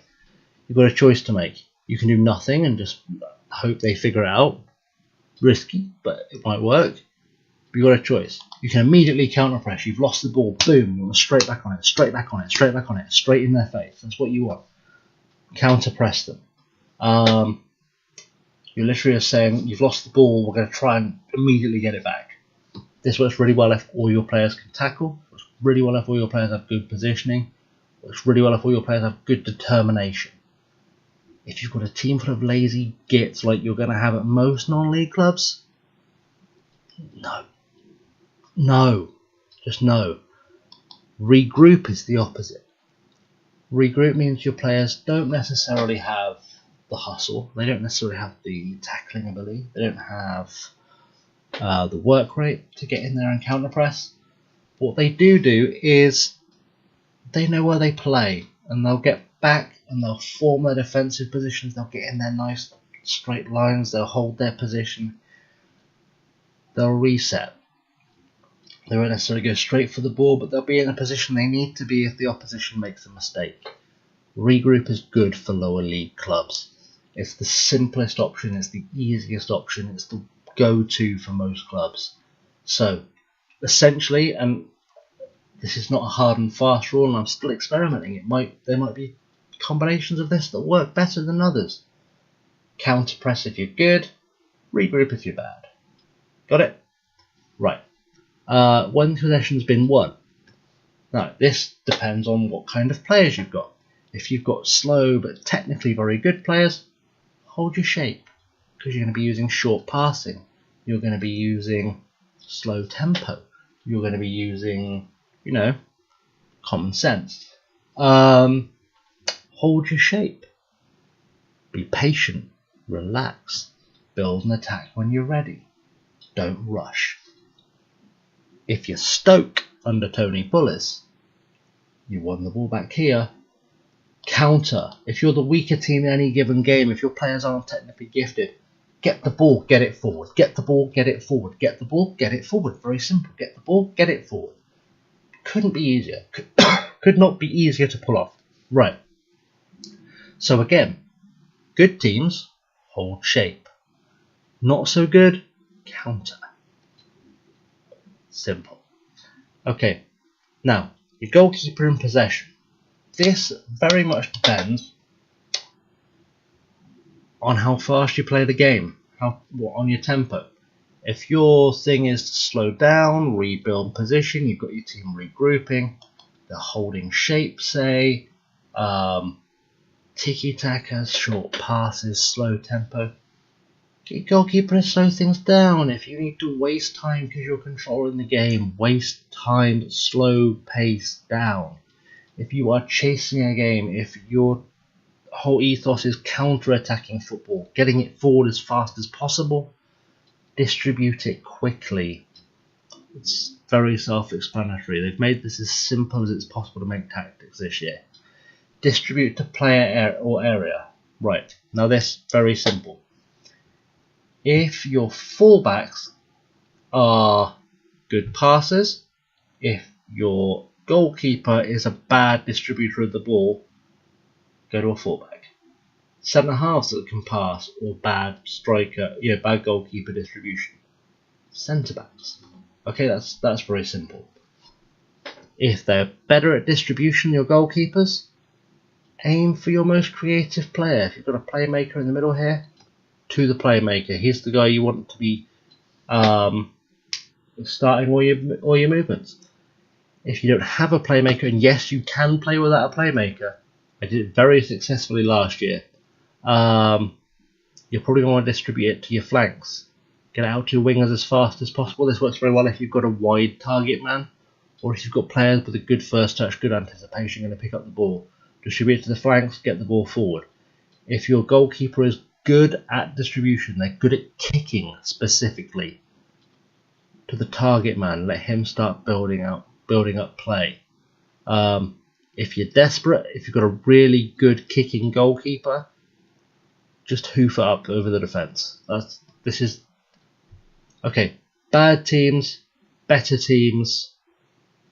S1: you've got a choice to make. You can do nothing and just hope they figure it out. Risky, but it might work. But you've got a choice. You can immediately counter-press. You've lost the ball, boom, you want to straight back on it, straight back on it, straight back on it, straight in their face. That's what you want. Counter-press them. You're literally just saying, you've lost the ball, we're going to try and immediately get it back. This works really well if all your players can tackle. Works really well if all your players have good positioning. Works really well if all your players have good determination. If you've got a team full of lazy gits like you're going to have at most non-league clubs, no. Just no. Regroup is the opposite. Regroup means your players don't necessarily have the hustle. They don't necessarily have the tackling ability. They don't have the work rate to get in there and counter press. What they do is they know where they play and they'll get back and they'll form their defensive positions. They'll get in their nice straight lines. They'll hold their position. They'll reset. They won't necessarily go straight for the ball, but they'll be in a position they need to be if the opposition makes a mistake. Regroup is good for lower league clubs. It's the simplest option, it's the easiest option, it's the go-to for most clubs. So, essentially, and this is not a hard and fast rule, and I'm still experimenting. There might be combinations of this that work better than others. Counter press if you're good, regroup if you're bad. Got it? Right. When possession's been won. Now, this depends on what kind of players you've got. If you've got slow but technically very good players, hold your shape, because you're going to be using short passing. You're going to be using slow tempo. You're going to be using, common sense. Hold your shape. Be patient. Relax. Build an attack when you're ready. Don't rush. If you're Stoke under Tony Pulis, you won the ball back here. Counter. If you're the weaker team in any given game, if your players aren't technically gifted, get the ball, get it forward. Get the ball, get it forward. Get the ball, get it forward. Very simple. Get the ball, get it forward. Couldn't be easier. Could not be easier to pull off. Right. So again, good teams hold shape. Not so good, counter. Simple. Okay, now, your goalkeeper in possession. This very much depends on how fast you play the game, on your tempo. If your thing is to slow down, rebuild position, you've got your team regrouping, the holding shape, say, tiki-taka, short passes, slow tempo. Get your goalkeeper to slow things down. If you need to waste time because you're controlling the game, waste time, slow pace down. If you are chasing a game, if your whole ethos is counter-attacking football, getting it forward as fast as possible, distribute it quickly. It's very self-explanatory. They've made this as simple as it's possible to make tactics this year. Distribute to player or area. Right, now this very simple. If your fullbacks are good passers, if your goalkeeper is a bad distributor of the ball, go to a fullback. Centre halves that can pass or bad striker, bad goalkeeper distribution. Centre backs. Okay, that's very simple. If they're better at distribution, your goalkeepers, aim for your most creative player. If you've got a playmaker in the middle here, to the playmaker. He's the guy you want to be starting all your movements. If you don't have a playmaker, and yes, you can play without a playmaker. I did it very successfully last year. You're probably going to want to distribute it to your flanks. Get it out to your wingers as fast as possible. This works very well if you've got a wide target man, or if you've got players with a good first touch, good anticipation, going to pick up the ball. Distribute it to the flanks, get the ball forward. If your goalkeeper is good at distribution, they're good at kicking specifically, to the target man, let him start building up play. If you're desperate, if you've got a really good kicking goalkeeper, just hoof it up over the defence. Okay, bad teams, better teams,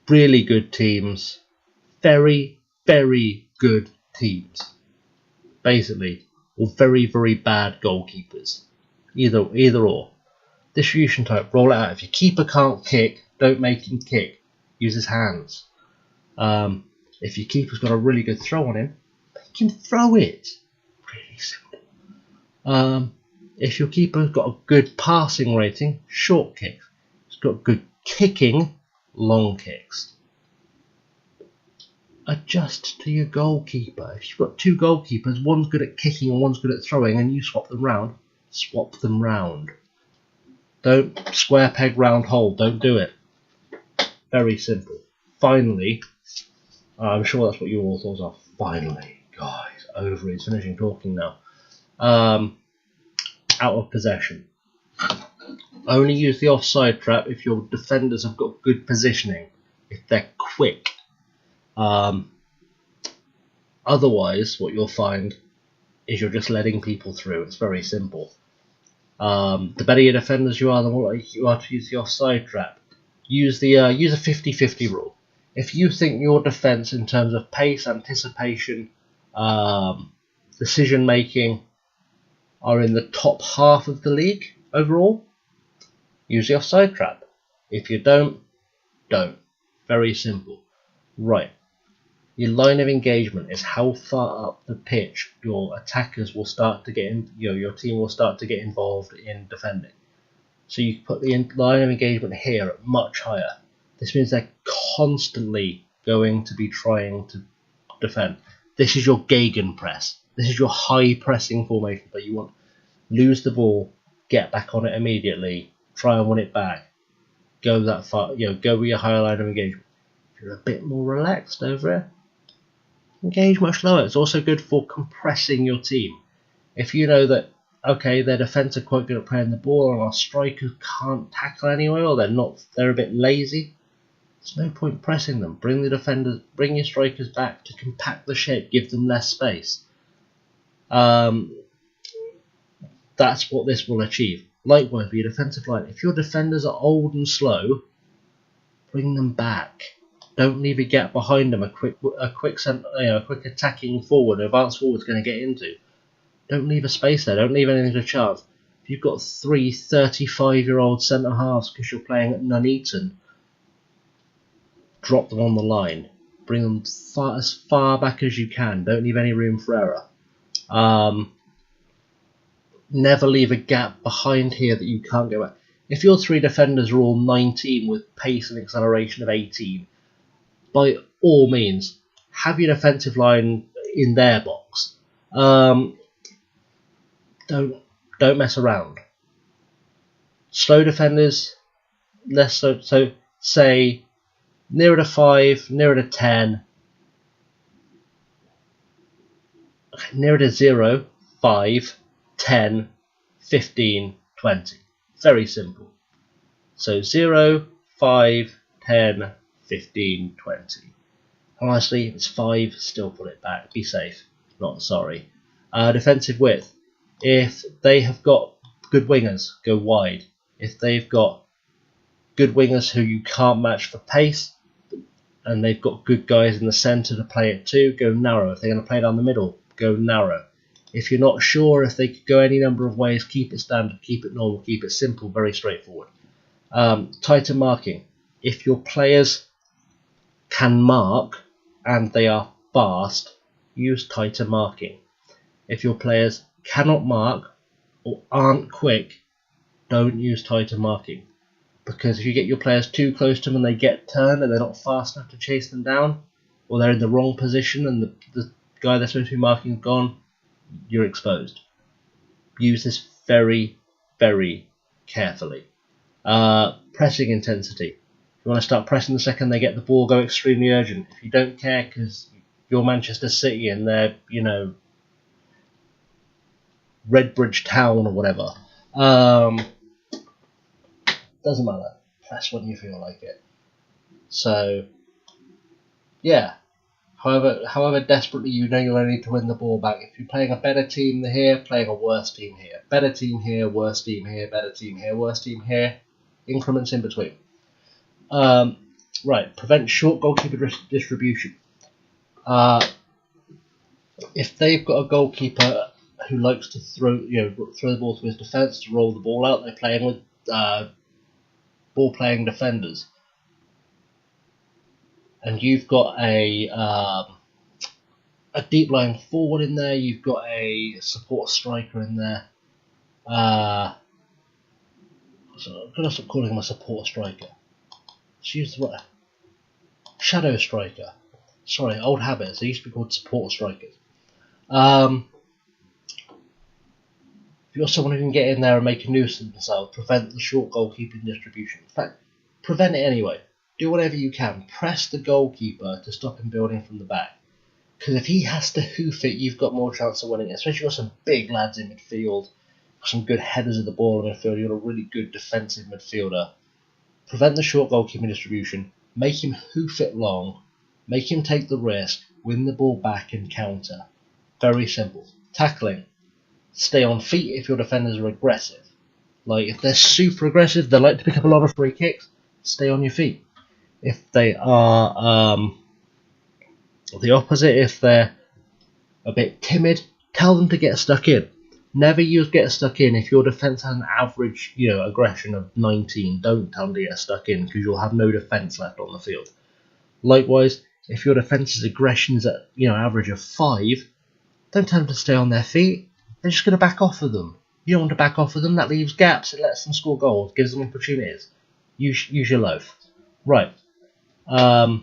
S1: really good teams, very, very good teams. Basically, or very, very bad goalkeepers. Either or. Distribution type, roll it out. If your keeper can't kick, don't make him kick. Use his hands. If your keeper's got a really good throw on him, make him throw it. Really simple. If your keeper's got a good passing rating, short kicks. If he's got good kicking, long kicks. Adjust to your goalkeeper. If you've got two goalkeepers, one's good at kicking and one's good at throwing, and you swap them round. Don't square peg round hole. Don't do it. Very simple. Finally, I'm sure that's what your all thoughts are. Finally, guys, over it. Finishing talking now. Out of possession. Only use the offside trap if your defenders have got good positioning. If they're quick. Otherwise, what you'll find is you're just letting people through. It's very simple. The better your defenders you are, the more likely you are to use the offside trap. Use a 50-50 rule. If you think your defence in terms of pace, anticipation, decision making are in the top half of the league overall, use the offside trap. If you don't. Very simple. Right. Your line of engagement is how far up the pitch your attackers will start to get in. Your team will start to get involved in defending. So you put the line of engagement here at much higher. This means they're constantly going to be trying to defend. This is your Gegenpress. This is your high pressing formation, but you want lose the ball, get back on it immediately, try and win it back, go that far. Go with your higher line of engagement. If you're a bit more relaxed over here, engage much lower. It's also good for compressing your team. If you know that, okay, their defence are quite good at playing the ball and our strikers can't tackle anyway, or they're a bit lazy, there's no point pressing them. Bring your strikers back to compact the shape, give them less space. That's what this will achieve. Likewise, for your defensive line, if your defenders are old and slow, bring them back. Don't leave a gap behind them. A quick attacking forward, advanced forward is going to get into. Don't leave a space there. Don't leave anything to chance. If you've got 3 35-year-old centre halves because you're playing at Nuneaton, drop them on the line. Bring them as far back as you can. Don't leave any room for error. Never leave a gap behind here that you can't go back. If your 3 defenders are all 19 with pace and acceleration of 18, by all means, have your defensive line in their box. Don't mess around. Slow defenders, less so. So say nearer to 5, nearer to 10, nearer to 0, 5, 10, 15, 20. Very simple. So 0, 5, 10, 15, 20. Honestly, if it's 5, still put it back. Be safe. Not sorry. Defensive width. If they have got good wingers, go wide. If they've got good wingers who you can't match for pace, and they've got good guys in the centre to play it too, go narrow. If they're going to play down the middle, go narrow. If you're not sure if they could go any number of ways, keep it standard, keep it normal, keep it simple, very straightforward. Tighter marking. If your players can mark and they are fast, use tighter marking. If your players cannot mark or aren't quick, don't use tighter marking. Because if you get your players too close to them and they get turned and they're not fast enough to chase them down, or they're in the wrong position and the guy they're supposed to be marking is gone, you're exposed. Use this very, very carefully. Pressing intensity. If you want to start pressing the second they get the ball, go extremely urgent. If you don't care because you're Manchester City and they're, Redbridge Town or whatever, doesn't matter. Press when you feel like it. So, yeah. However desperately you know you'll only need to win the ball back. If you're playing a better team here, playing a worse team here. Better team here, worse team here, better team here, worse team here. Increments in between. Right, prevent short goalkeeper distribution. If they've got a goalkeeper who likes to throw the ball to his defence to roll the ball out, they're playing with ball-playing defenders. And you've got a deep lying forward in there. You've got a support striker in there. So I'm gonna stop calling him a support striker. Let's use the word shadow striker. Sorry, old habits. They used to be called support strikers. If you've got someone who can get in there and make a nuisance of themselves, prevent the short goalkeeping distribution. In fact, prevent it anyway. Do whatever you can. Press the goalkeeper to stop him building from the back. Because if he has to hoof it, you've got more chance of winning it. Especially with some big lads in midfield, some good headers of the ball in midfield. You've got a really good defensive midfielder. Prevent the short goalkeeping distribution. Make him hoof it long. Make him take the risk. Win the ball back and counter. Very simple. Tackling. Stay on feet if your defenders are aggressive. Like, if they're super aggressive, they like to pick up a lot of free kicks, stay on your feet. If they are the opposite, if they're a bit timid, tell them to get stuck in. Never use get stuck in if your defence has an average, aggression of 19. Don't tell them to get stuck in because you'll have no defence left on the field. Likewise, if your defence's aggression is at average of 5, don't tell them to stay on their feet. They're just going to back off of them. You don't want to back off of them. That leaves gaps. It lets them score goals. Gives them opportunities. Use your loaf. Right. I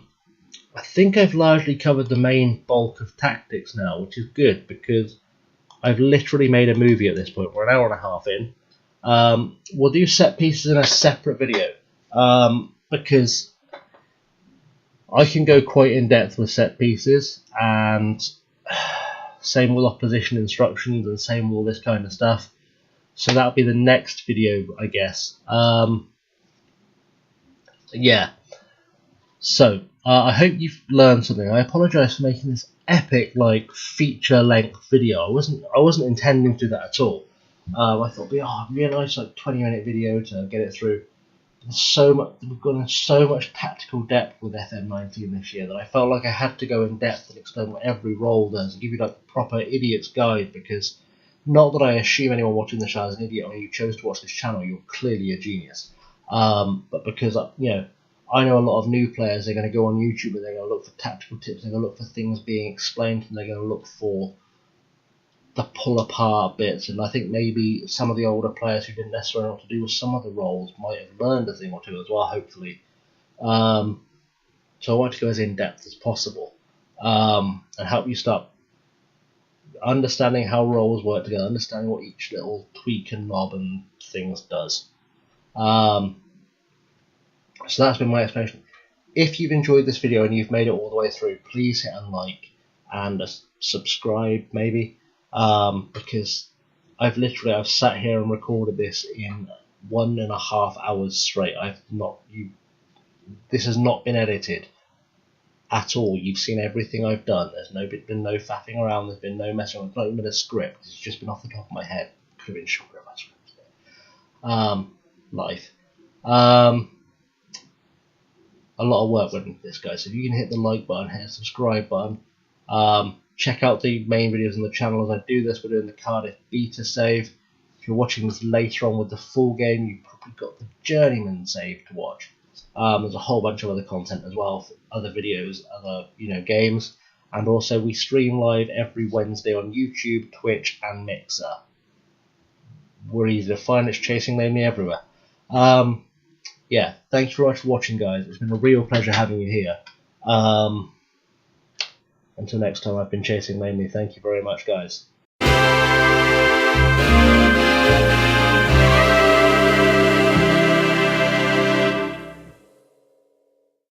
S1: think I've largely covered the main bulk of tactics now, which is good because I've literally made a movie at this point. We're an hour and a half in. We'll do set pieces in a separate video because I can go quite in depth with set pieces, and same with opposition instructions and same with all this kind of stuff. So that'll be the next video, I guess. Yeah. So I hope you've learned something. I apologise for making this epic, feature-length video. I wasn't intending to do that at all. I thought it'd be a really nice 20-minute video to get it through. We've gone into so much tactical depth with FM19 this year that I felt like I had to go in depth and explain what every role does and give you a proper idiot's guide, because not that I assume anyone watching the show is an idiot or you chose to watch this channel, you're clearly a genius. But because I know a lot of new players, they're going to go on YouTube and they're going to look for tactical tips, they're going to look for things being explained, and they're going to look for the pull apart bits, and I think maybe some of the older players who didn't necessarily know what to do with some of the roles might have learned a thing or two as well, hopefully. So I want to go as in depth as possible and help you start understanding how roles work together, understanding what each little tweak and knob and things does. So that's been my explanation. If you've enjoyed this video and you've made it all the way through, please hit a like and a subscribe maybe, because I've sat here and recorded this in 1.5 hours straight. This has not been edited at all. You've seen everything I've done. There's been no faffing around. There's been no messing around. It's not even been a script. It's just been off the top of my head. Could have been shorter if I scripted it. Life. A lot of work went into this, guys. So if you can hit the like button, hit the subscribe button, check out the main videos on the channel as I do this. We're doing the Cardiff beta save. If you're watching this later on with the full game, you've probably got the Journeyman save to watch. There's a whole bunch of other content as well, other videos, other games, and also we stream live every Wednesday on YouTube, Twitch, and Mixer. We're easy to find. It's ChasingLamely everywhere. Yeah, thanks very much for watching, guys. It's been a real pleasure having you here. Until next time, I've been ChasingLamely. Thank you very much, guys.